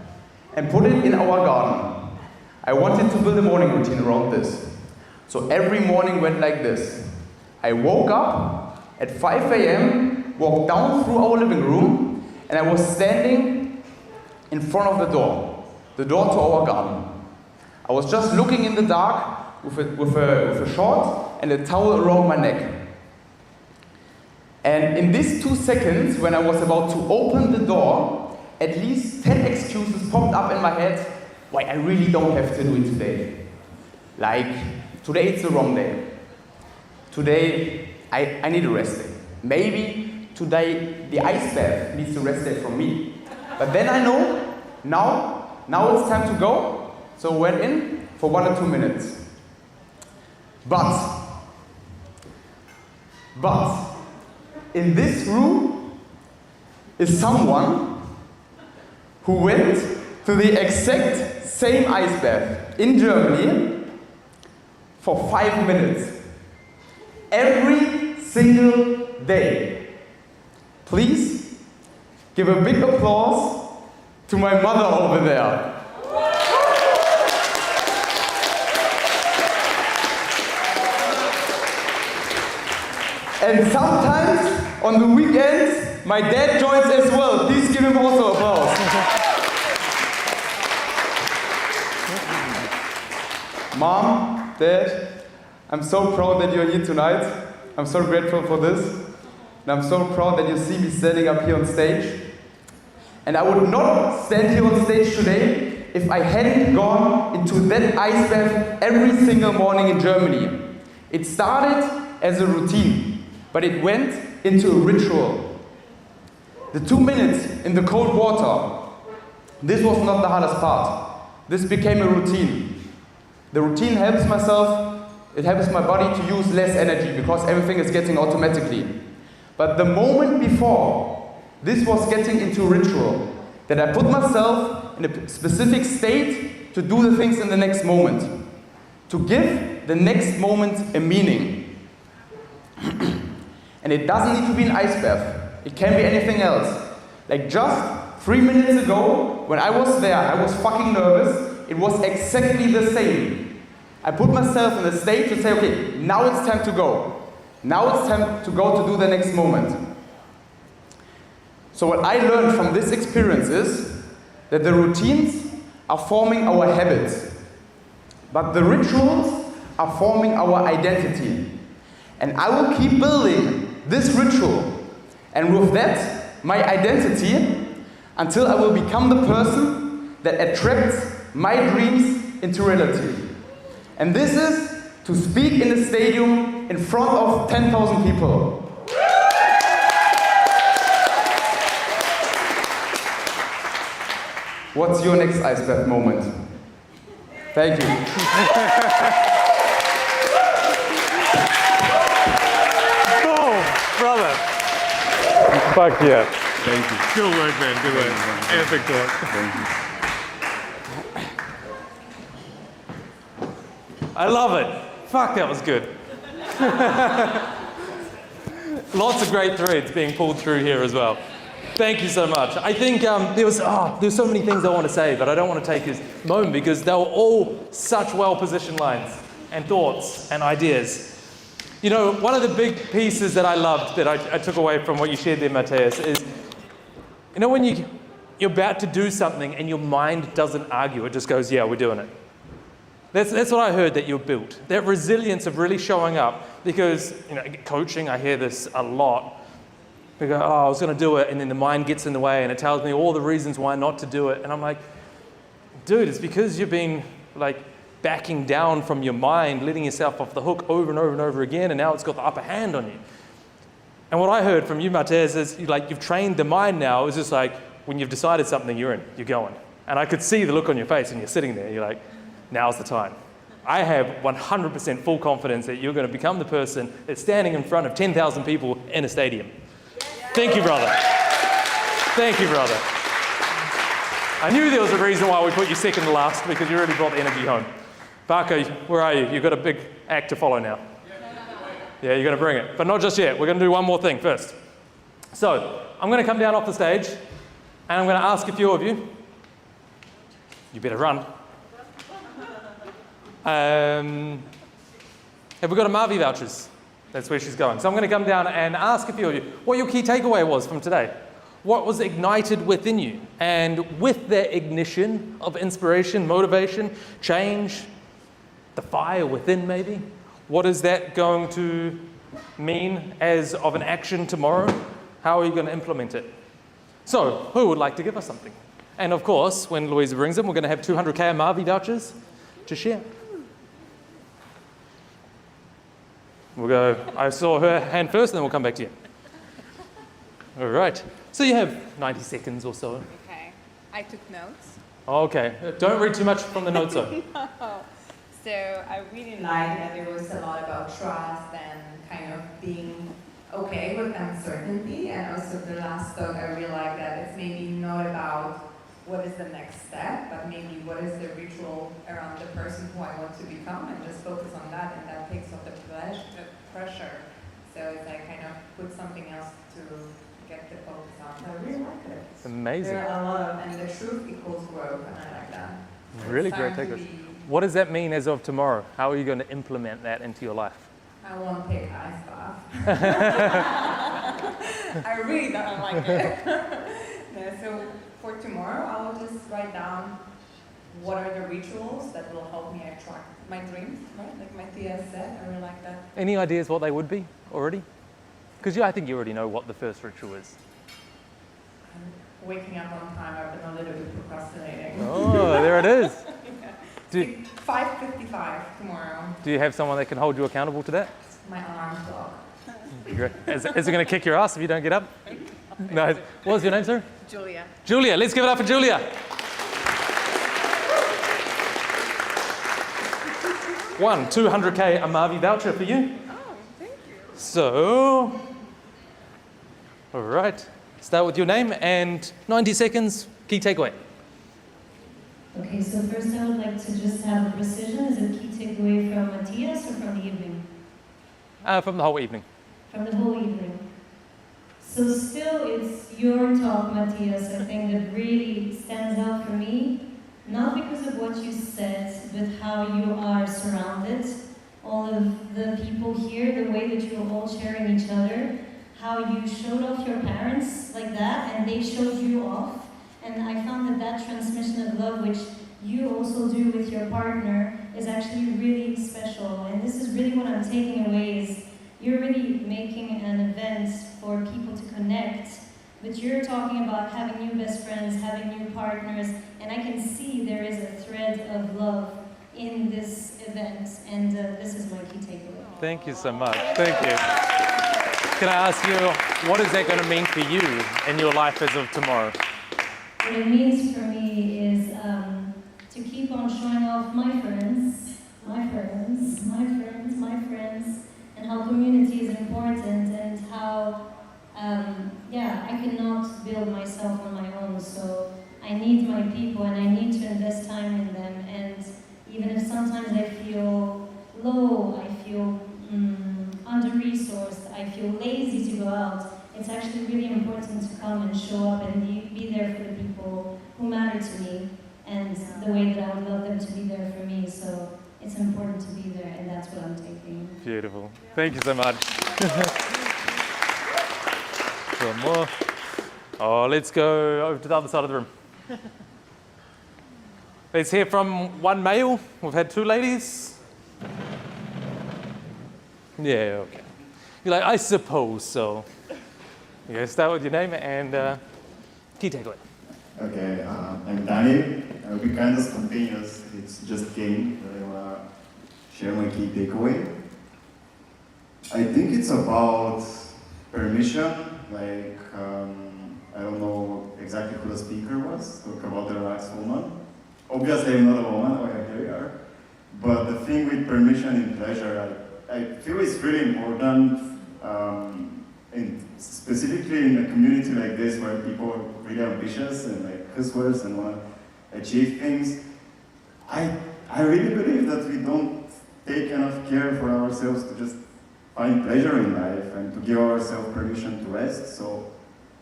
and put it in our garden. I wanted to build a morning routine around this. So every morning went like this. I woke up at 5 a.m., walked down through our living room, and I was standing in front of the door to our garden. I was just looking in the dark with a short and a towel around my neck. And in these 2 seconds, when I was about to open the door, at least 10 excuses popped up in my head why I really don't have to do it today. Like, today it's the wrong day. Today I need a rest day. Maybe today the ice bath needs a rest day from me. But then I know, now it's time to go, so I went in for 1 or 2 minutes. But, in this room is someone who went to the exact same ice bath in Germany for 5 minutes. Every single day. Please give a big applause to my mother over there. And sometimes on the weekends, my dad joins as well. Please give him also applause. Mom, Dad, I'm so proud that you're here tonight. I'm so grateful for this. And I'm so proud that you see me standing up here on stage. And I would not stand here on stage today if I hadn't gone into that ice bath every single morning in Germany. It started as a routine, but it went into a ritual. The 2 minutes in the cold water, this was not the hardest part. This became a routine. The routine helps myself, it helps my body to use less energy because everything is getting automatically. But the moment before, this was getting into a ritual, that I put myself in a specific state to do the things in the next moment, to give the next moment a meaning. And it doesn't need to be an ice bath, it can be anything else. Like just 3 minutes ago, when I was there, I was fucking nervous, it was exactly the same. I put myself in a state to say, okay, now it's time to go. Now it's time to go to do the next moment. So what I learned from this experience is that the routines are forming our habits, but the rituals are forming our identity. And I will keep building this ritual, and with that, my identity, until I will become the person that attracts my dreams into reality. And this is to speak in a stadium in front of 10,000 people. What's your next ice bath moment? Thank you. Oh, brother. Fuck yeah. Thank you. Good work, man. Good work. Epic talk. Thank you. I love it. Fuck, that was good. Lots of great threads being pulled through here as well. Thank you so much. I think there's so many things I want to say, but I don't want to take this moment because they were all such well-positioned lines and thoughts and ideas. You know, one of the big pieces that I loved that I took away from what you shared there, Matthias, is, you know, when you're about to do something and your mind doesn't argue, it just goes, yeah, we're doing it. That's what I heard that you're built. That resilience of really showing up, because, you know, coaching, I hear this a lot. We go, oh, I was going to do it, and then the mind gets in the way, and it tells me all the reasons why not to do it. And I'm like, dude, it's because you've been, like, backing down from your mind, letting yourself off the hook over and over and over again, and now it's got the upper hand on you. And what I heard from you, Matthias, is, like, you've trained the mind now. It's just like, when you've decided something, you're in, you're going. And I could see the look on your face, and you're sitting there, you're like, now's the time. I have 100% full confidence that you're going to become the person that's standing in front of 10,000 people in a stadium. Thank you, brother. Thank you, brother. I knew there was a reason why we put you second to last, because you really brought the energy home. Barco, where are you? You've got a big act to follow now. Yeah, you're going to bring it. But not just yet. We're going to do one more thing first. So, I'm going to come down off the stage, and I'm going to ask a few of you. You better run. Have we got a Marvi vouchers? That's where she's going. So I'm going to come down and ask a few of you what your key takeaway was from today. What was ignited within you? And with that ignition of inspiration, motivation, change, the fire within maybe. What is that going to mean as of an action tomorrow? How are you going to implement it? So, who would like to give us something? And of course, when Louisa brings them, we're going to have 200k Amavi vouchers to share. We'll go, I saw her hand first, and then we'll come back to you. All right. So you have 90 seconds or so. Okay. I took notes. Okay. Don't read too much from the notes, though. No. So I really liked that it was a lot about trust and kind of being okay with uncertainty. And also the last talk, I really liked that it's maybe not about what is the next step, but maybe what is the ritual around the person who I want to become, and just focus on that, and that takes off the pressure. So it's like kind of put something else to get the focus on. So I really like it. It's amazing. There are a lot of, and the truth equals growth, and I like that. So Really it's great time to takeaways. be- What does that mean as of tomorrow? How are you going to implement that into your life? I won't pick high stuff. I really don't like it. No, so for tomorrow, I will just write down what are the rituals that will help me attract my dreams, right? Like Matthias said, I really like that. Any ideas what they would be already? Because I think you already know what the first ritual is. Waking up on time, I've been a little bit procrastinating. Oh, there it is. Yeah. Do, 5:55 tomorrow. do you have someone that can hold you accountable to that? My alarm clock. Great. Is it going to kick your ass if you don't get up? No. What was your name, sir? Julia. Julia. Let's give it up for Julia. One 200k Amavi voucher for you. Oh, thank you. So, all right. Start with your name and 90 seconds. Key takeaway. Okay, so first I would like to just have a precision. Is it key takeaway from Matthias or from the evening? From the whole evening. From the whole evening. So still it's your talk, Matthias, I think that really stands out for me. Not because of what you said, but how you are surrounded. All of the people here, the way that you're all sharing each other, how you showed off your parents like that, and they showed you off. And I found that that transmission of love, which you also do with your partner, is actually really special. And this is really what I'm taking away is you're really making an event for people to connect, but you're talking about having new best friends, having new partners, and I can see there is a thread of love in this event, and this is my key takeaway. Thank you so much. Thank you. Can I ask you, what is that going to mean for you in your life as of tomorrow? What it means for me is to keep on showing off my friends, and how community is important, and how, I cannot build myself on my own, so I need my people and I need to invest time in them, and even if sometimes I feel low, I feel under-resourced, I feel lazy to go out, it's actually really important to come and show up and be there for the people who matter to me, and the way that I would love them to be there for me, so it's important to be there, and that's what I'm taking. Beautiful. Thank you so much. One more. Oh, let's go over to the other side of the room. Let's hear from one male. We've had two ladies. Yeah, okay. You're like, I suppose so. Okay, start with your name and key takeaway. Okay, I'm Danny. I'll be kind of spontaneous. It's just game that I want to share my key takeaway. I think it's about permission. Like, I don't know exactly who the speaker was, talk about the relaxed woman. Obviously, I'm not a woman, okay, here we are. But the thing with permission and pleasure, I feel it's really important, specifically in a community like this where people are really ambitious and like hustlers and want to achieve things. I really believe that we don't take enough care for ourselves to just find pleasure in life and to give ourselves permission to rest, so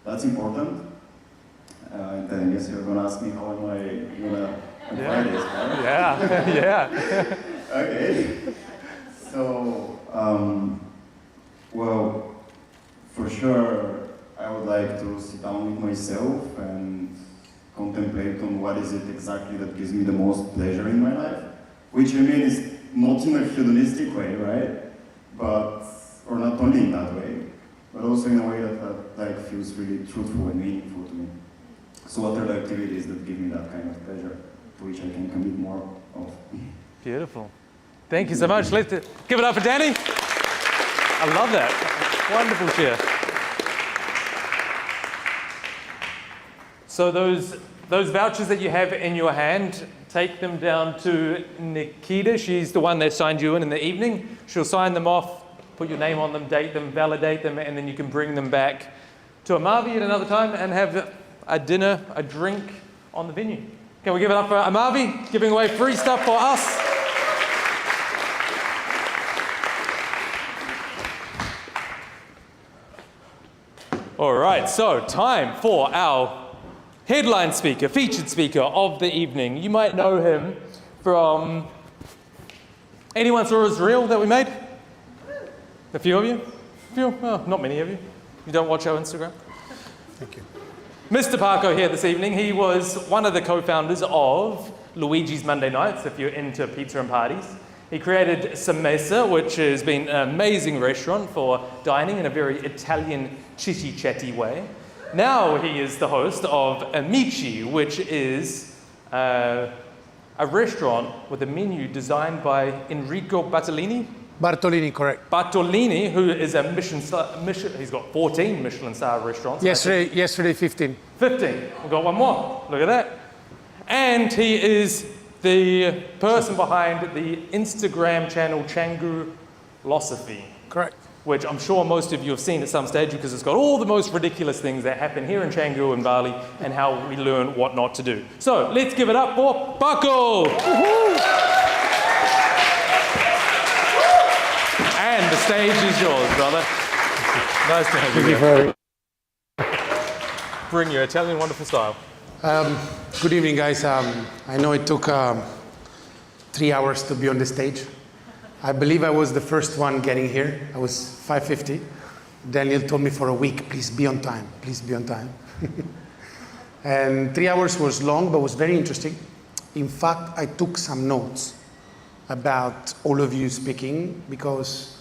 that's important. And then I guess you're going to ask me how am I going to apply this, right? Yeah, yeah. Okay. So, well, for sure, I would like to sit down with myself and contemplate on what is it exactly that gives me the most pleasure in my life, which I mean is not in a hedonistic way, right? But, or not only in that way, but also in a way that feels really truthful and meaningful to me. So what are the activities that give me that kind of pleasure, to which I can commit more of? Beautiful. Thank you so much. Let's give it up for Danny. I love that. Wonderful share. So those vouchers that you have in your hand, take them down to Nikita. She's the one that signed you in the evening. She'll sign them off, put your name on them, date them, validate them, and then you can bring them back to Amavi at another time and have a dinner, a drink on the venue. Can we give it up for Amavi, giving away free stuff for us? All right, so time for our headline speaker, featured speaker of the evening. You might know him from... Anyone saw his reel that we made? A few of you? A few? Oh, not many of you. You don't watch our Instagram? Thank you. Mr. Parko here this evening. He was one of the co-founders of Luigi's Monday Nights, if you're into pizza and parties. He created Samesa, which has been an amazing restaurant for dining in a very Italian chitty-chatty way. Now he is the host of Amici, which is a restaurant with a menu designed by Enrico Bartolini. Bartolini, correct. Bartolini, who is a Michelin, he's got 14 Michelin star restaurants. Yesterday 15. 15. We've got one more. Look at that. And he is the person behind the Instagram channel Canggu Philosophy. Correct. Which I'm sure most of you have seen at some stage because it's got all the most ridiculous things that happen here in Canggu and Bali and how we learn what not to do. So let's give it up for Paco! And the stage is yours, brother. Nice to have you here. Bring your Italian wonderful style. Good evening, guys. I know it took 3 hours to be on the stage. I believe I was the first one getting here. I was 5:50. Daniel told me for a week, please be on time, please be on time. And 3 hours was long, but was very interesting. In fact, I took some notes about all of you speaking because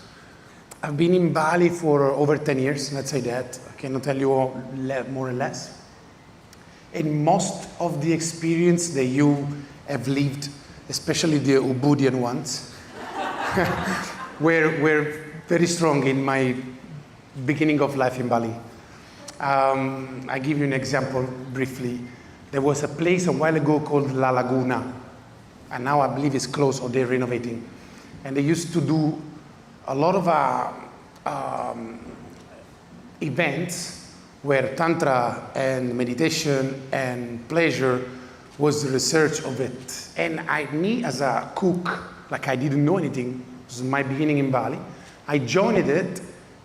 I've been in Bali for over 10 years, let's say that. I cannot tell you all more or less. And most of the experience that you have lived, especially the Ubudian ones, were very strong in my beginning of life in Bali. I give you an example briefly. There was a place a while ago called La Laguna, and now I believe it's closed or they're renovating. And they used to do a lot of events where Tantra and meditation and pleasure was the research of it. And me as a cook, like I didn't know anything, it was my beginning in Bali, I joined it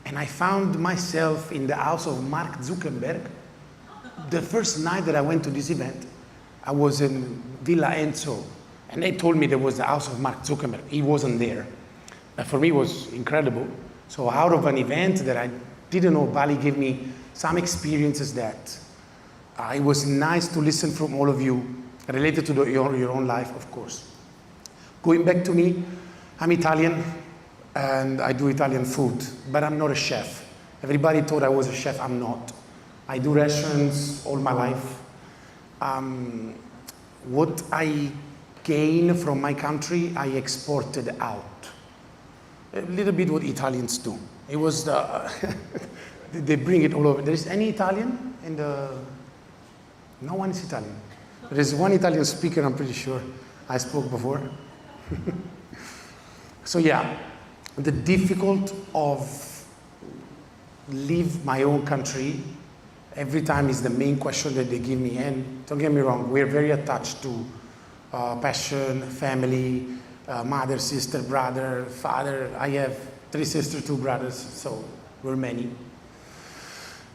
and I found myself in the house of Mark Zuckerberg. The first night that I went to this event, I was in Villa Enzo, and they told me there was the house of Mark Zuckerberg. He wasn't there. But for me, it was incredible. So out of an event that I didn't know, Bali gave me some experiences that it was nice to listen from all of you, related to your own life, of course. Going back to me, I'm Italian, and I do Italian food, but I'm not a chef. Everybody thought I was a chef, I'm not. I do restaurants all my life. What I gain from my country, I exported out. A little bit what Italians do. It was they bring it all over. There is any Italian in the... No one is Italian. There is one Italian speaker, I'm pretty sure. I spoke before. So yeah, the difficult of leave my own country every time is the main question that they give me. And don't get me wrong, we're very attached to passion, family, mother, sister, brother, father. I have 3 sisters, 2 brothers, so we're many.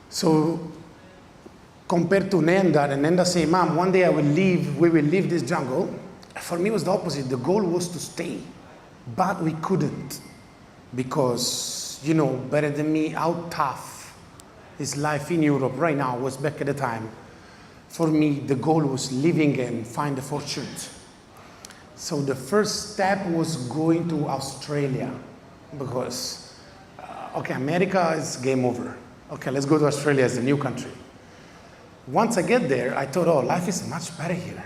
So compared to Nenda, and Nenda say, Mom, one day we will leave this jungle. For me, it was the opposite. The goal was to stay, but we couldn't because, you know, better than me, how tough is life in Europe right now was back at the time. For me, the goal was living and find the fortune. So the first step was going to Australia because, okay, America is game over. Okay, let's go to Australia as a new country. Once I get there, I thought, oh, life is much better here.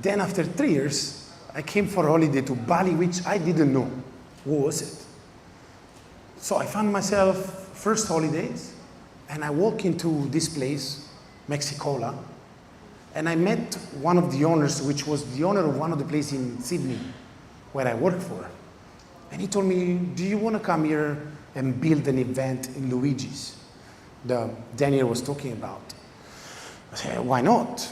Then after 3 years, I came for a holiday to Bali, which I didn't know. What was it? So I found myself first holidays, and I walk into this place, Mexicola, and I met one of the owners, which was the owner of one of the places in Sydney, where I worked for. And he told me, do you want to come here and build an event in Luigi's, the Daniel was talking about? I said, why not?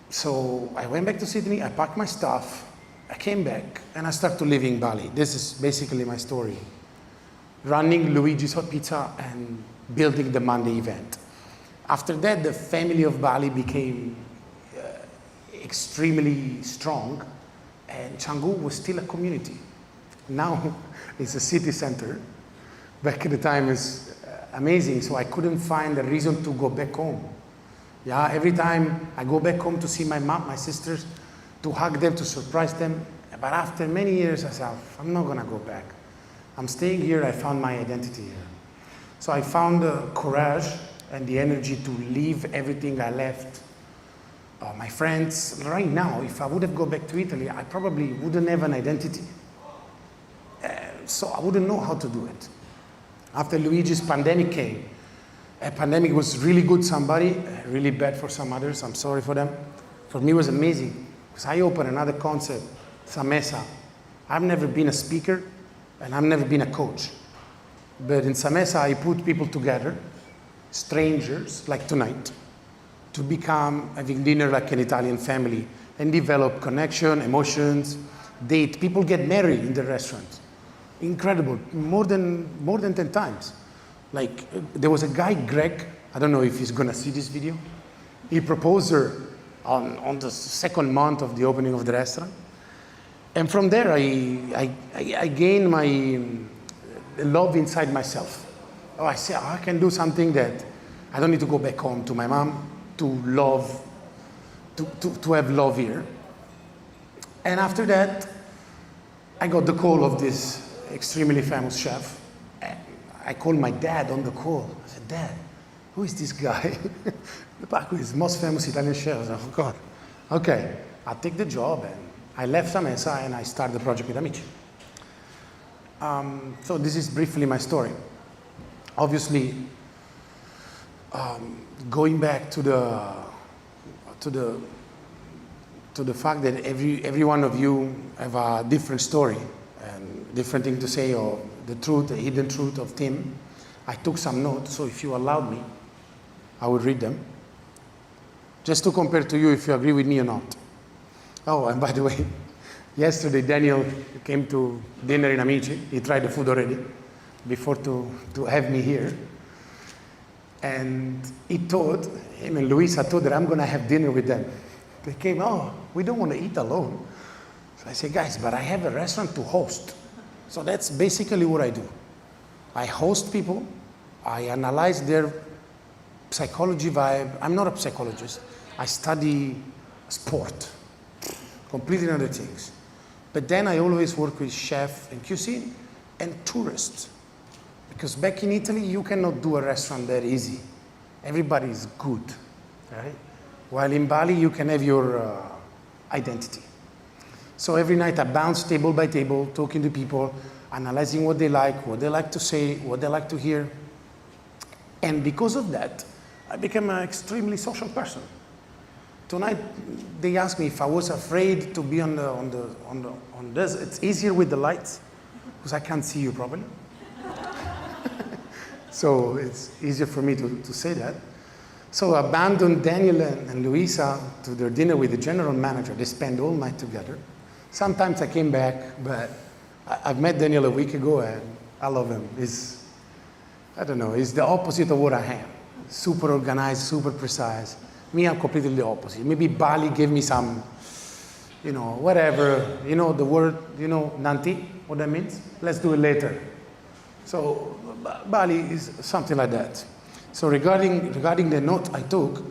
So I went back to Sydney, I packed my stuff, I came back, and I started living in Bali. This is basically my story. Running Luigi's Hot Pizza and building the Monday event. After that, the family of Bali became extremely strong, and Canggu was still a community. Now it's a city center. Back at the time it's amazing, so I couldn't find a reason to go back home. Yeah, every time I go back home to see my mom, my sisters, to hug them, to surprise them, but after many years I said, I'm not gonna go back. I'm staying here, I found my identity here. So I found the courage and the energy to leave everything I left. My friends, right now, if I would have gone back to Italy, I probably wouldn't have an identity. So I wouldn't know how to do it. After Luigi's pandemic came, a pandemic was really good somebody, really bad for some others, I'm sorry for them. For me it was amazing, because I opened another concept, Samesa. I've never been a speaker, and I've never been a coach. But in Samesa, I put people together, strangers, like tonight, to become having dinner like an Italian family and develop connection, emotions, date. People get married in the restaurant. Incredible, more than 10 times. Like, there was a guy, Greg, I don't know if he's gonna see this video. He proposed her on the second month of the opening of the restaurant. And from there, I gained my love inside myself. Oh, I say, I can do something that I don't need to go back home to my mom to love, to have love here. And after that, I got the call of this extremely famous chef. I called my dad on the call. I said, Dad, who is this guy? Who is the most famous Italian chef? I said, oh God. Okay, I'll take the job. And I left Samesa and I started the project with Amici. So this is briefly my story. Obviously, going back to the fact that every one of you have a different story and different thing to say, or the truth, the hidden truth of Tim. I took some notes, so if you allowed me, I would read them. Just to compare to you if you agree with me or not. Oh, and by the way, yesterday Daniel came to dinner in Amici. He tried the food already before to have me here. And he thought, him and Luisa thought that I'm gonna have dinner with them. They came, oh, we don't want to eat alone. So I said, guys, but I have a restaurant to host. So that's basically what I do. I host people, I analyze their psychology vibe. I'm not a psychologist. I study sport, completely other things. But then I always work with chef and cuisine and tourists. Because back in Italy, you cannot do a restaurant that easy. Everybody is good, right? While in Bali, you can have your identity. So every night I bounce table by table, talking to people, analyzing what they like to say, what they like to hear. And because of that, I became an extremely social person. Tonight, they asked me if I was afraid to be on this. It's easier with the lights, because I can't see you properly. So it's easier for me to say that. So I abandoned Daniel and Luisa to their dinner with the general manager. They spent all night together. Sometimes I came back, but I've met Daniel a week ago and I love him. I don't know, he's the opposite of what I am. Super organized, super precise. Me, I'm completely the opposite. Maybe Bali gave me some, whatever, the word, nanti, what that means? Let's do it later. So Bali is something like that. So regarding the note I took,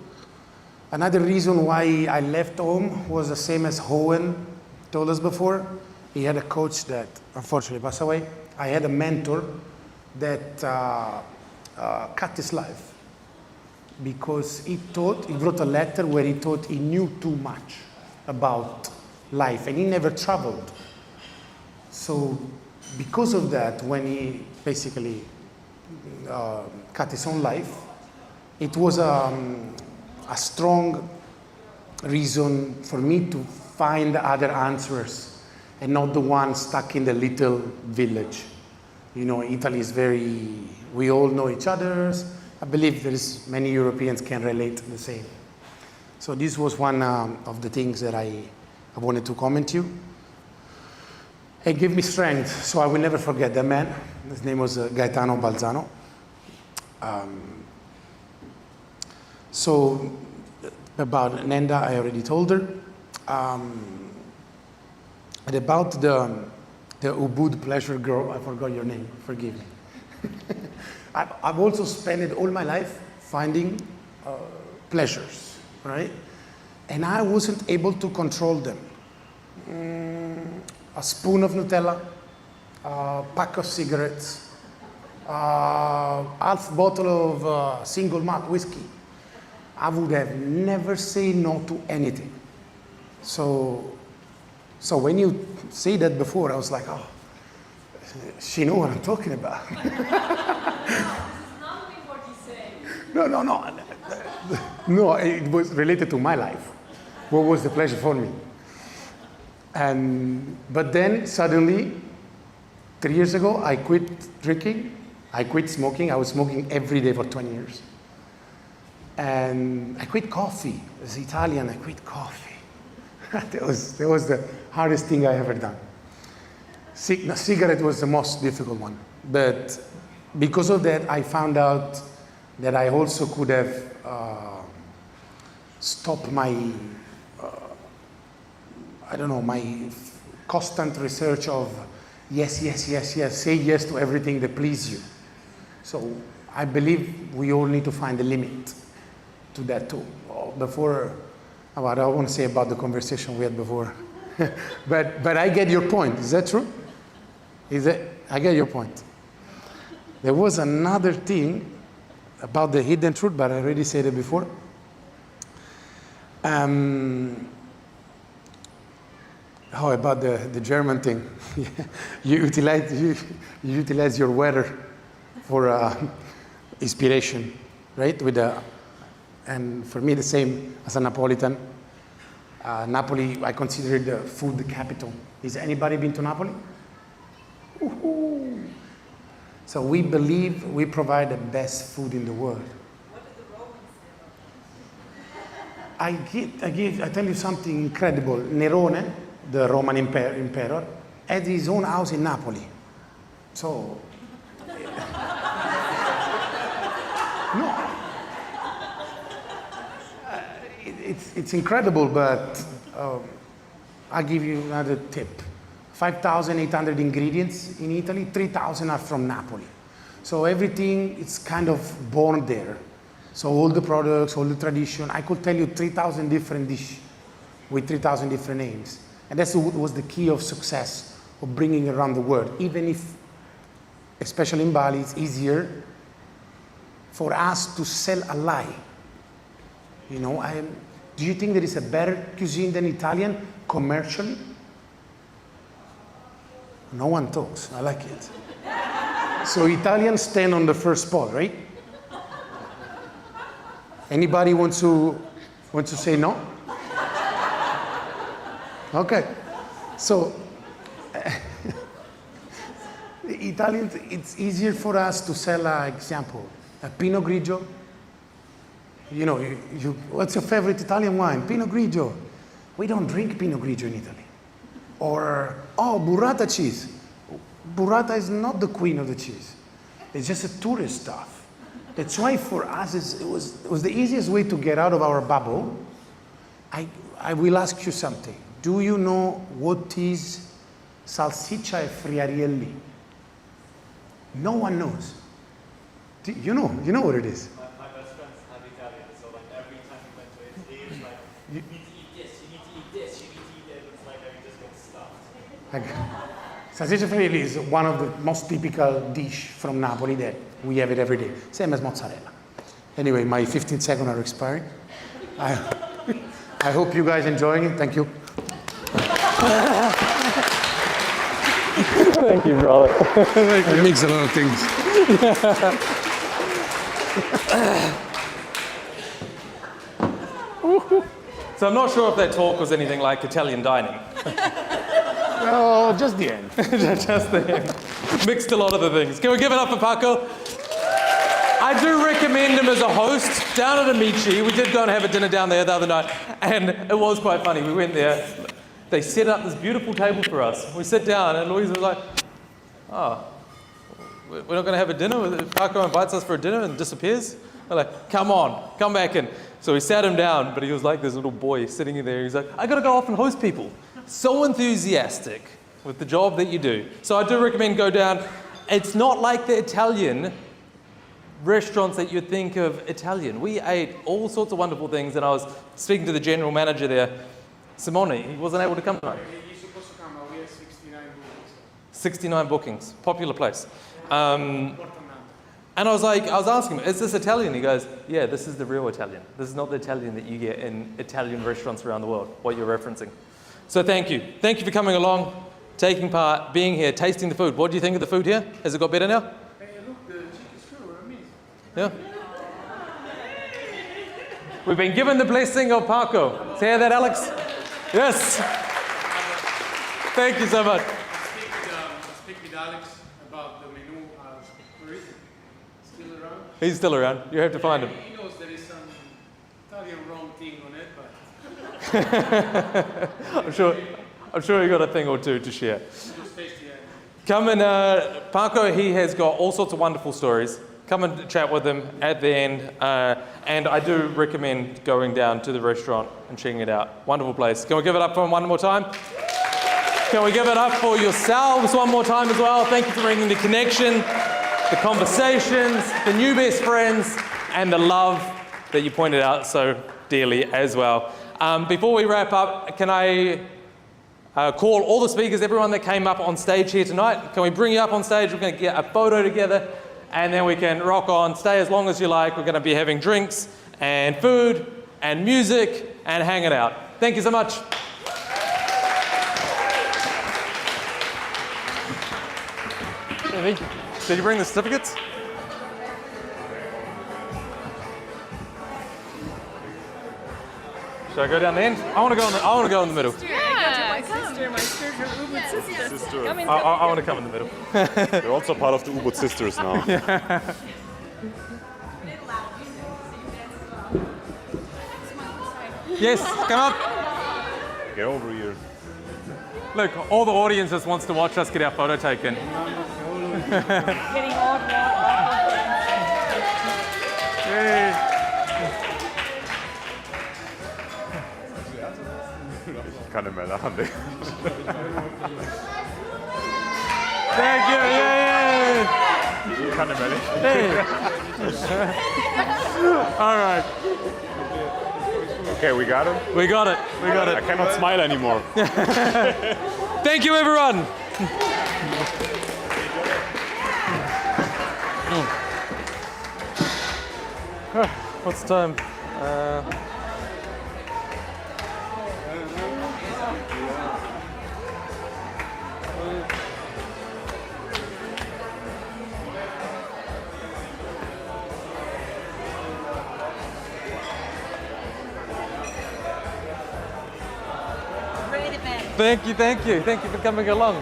another reason why I left home was the same as Owen told us before, he had a coach that unfortunately passed away. I had a mentor that cut his life because he wrote a letter where he thought he knew too much about life and he never traveled. So because of that, when he basically cut his own life, it was a strong reason for me to find other answers and not the one stuck in the little village. You know, Italy is we all know each other. I believe many Europeans can relate the same. So this was one of the things that I wanted to comment to you. It gave me strength, so I will never forget that man. His name was Gaetano Balzano. So about Nenda, I already told her. And about the Ubud pleasure girl, I forgot your name, forgive me. I've also spent all my life finding pleasures, right? And I wasn't able to control them. A spoon of Nutella, a pack of cigarettes, half bottle of single malt whiskey. I would have never said no to anything. So when you say that before, I was like, oh, she knows what I'm talking about. No, it was related to my life. What was the pleasure for me? But then suddenly, 3 years ago, I quit drinking. I quit smoking. I was smoking every day for 20 years. And I quit coffee. As Italian, I quit coffee. that was the hardest thing I ever done. Cigarette was the most difficult one. But because of that, I found out that I also could have stopped my, my constant research of yes, say yes to everything that pleases you. So I believe we all need to find a limit to that too. I don't want to say about the conversation we had before. but I get your point. Is that true? I get your point. There was another thing about the hidden truth, but I already said it before. About the German thing. you utilize your weather for inspiration, right? And for me, the same as a Napolitan. Napoli, I consider the food capital. Has anybody been to Napoli? Woo-hoo. So we believe we provide the best food in the world. What did the Romans say? I tell you something incredible. Nerone, the Roman emperor, had his own house in Napoli. So, no. It's incredible, but I'll give you another tip. 5,800 ingredients in Italy, 3,000 are from Napoli. So everything is kind of born there. So all the products, all the tradition, I could tell you 3,000 different dishes with 3,000 different names. And that's what was the key of success of bringing around the world. Even if, especially in Bali, it's easier for us to sell a lie. You know, do you think there is a better cuisine than Italian commercially? No one talks. I like it. So Italians stand on the first spot, right? Anybody wants to say no? Okay. So Italians, it's easier for us to sell, example, a Pinot Grigio. You know, what's your favorite Italian wine? Pinot Grigio. We don't drink Pinot Grigio in Italy. Or, burrata cheese. Burrata is not the queen of the cheese. It's just a tourist stuff. That's why for us it was the easiest way to get out of our bubble. I will ask you something. Do you know what is salsiccia e friarielli? No one knows. You know what it is. My best friends have Italian, so like every time we went to Italy, it's like, you need to eat this, you need to eat this, you need to eat that. It's like I just get Like, salsiccia friili is one of the most typical dish from Napoli that we have it every day. Same as mozzarella. Anyway, my 15 seconds are expiring. I hope you guys enjoying it. Thank you. Thank you, brother. It makes a lot of things. So I'm not sure if that talk was anything like Italian dining. Oh, just the end. Just the end. Mixed a lot of the things. Can we give it up for Paco? I do recommend him as a host down at Amici. We did go and have a dinner down there the other night, and it was quite funny. We went there. They set up this beautiful table for us. We sit down, and Louise was like, "Oh, we're not going to have a dinner? Paco invites us for a dinner and disappears?" We're like, "Come on, come back in." So we sat him down, but he was like this little boy sitting in there. He's like, "I got to go off and host people." So enthusiastic with the job that you do. So I do recommend go down. It's not like the Italian restaurants that you think of Italian. We ate all sorts of wonderful things, and I was speaking to the general manager there, Simone. He wasn't able to come tonight. He's supposed to come, but we have 69 bookings. 69 bookings, popular place. And I was asking him, is this Italian? He goes, yeah, this is the real Italian. This is not the Italian that you get in Italian restaurants around the world, what you're referencing. So thank you. Thank you for coming along, taking part, being here, tasting the food. What do you think of the food here? Has it got better now? Hey, look, the chicken screw are amazing. Yeah. We've been given the blessing of Paco. Say that, Alex? Yes. Thank you so much. Speak with Alex about the menu. Where is he? Still around? He's still around. You have to find him. He knows there is some Italian wrong thing on it, but I'm sure you got a thing or two to share. Come and Paco, he has got all sorts of wonderful stories. Come and chat with him at the end. And I do recommend going down to the restaurant and checking it out. Wonderful place. Can we give it up for him one more time? Can we give it up for yourselves one more time as well? Thank you for bringing the connection, the conversations, the new best friends, and the love that you pointed out so dearly as well. Before we wrap up, can I call all the speakers, everyone that came up on stage here tonight? Can we bring you up on stage? We're going to get a photo together, and then we can rock on. Stay as long as you like. We're going to be having drinks and food and music and hanging out. Thank you so much. Did you bring the certificates? Should I go down the end? I want to go in the middle. Yeah, my sister, U-Boot sister. I want to come in the middle. They're also part of the U-Boot sisters now. Yeah. Yes, come up. Get over here. Look, all the audience just wants to watch us get our photo taken. Ich kann nicht mehr lachen. Thank you, yay! Ich kann nicht mehr lachen. Hey. All right. Okay, we got it? We got it. We got it. I cannot smile anymore. Thank you, everyone. What's the time? Thank you, thank you. Thank you for coming along.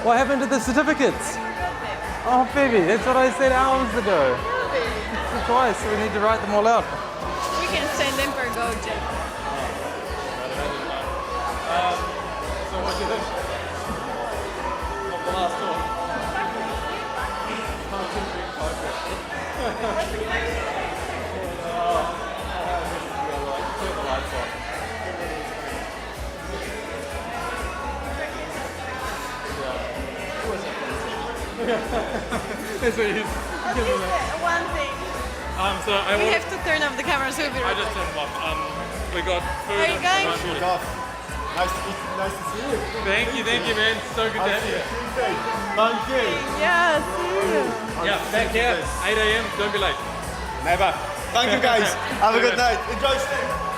What happened to the certificates? Oh, baby, that's what I said hours ago. Twice, so we need to write them all out. We can send them for go, Jeff. So the last one. That's what it is. One thing. We have to turn off the camera, so we'll be right back. I just turned them off. We got food. Are you going? Nice to see you. Thank you, man. So good to have you. Thank you. Yeah, see you. Yeah, back here, 8 a.m. Don't be late. Never. Thank you guys. Have a good night. Enjoy staying.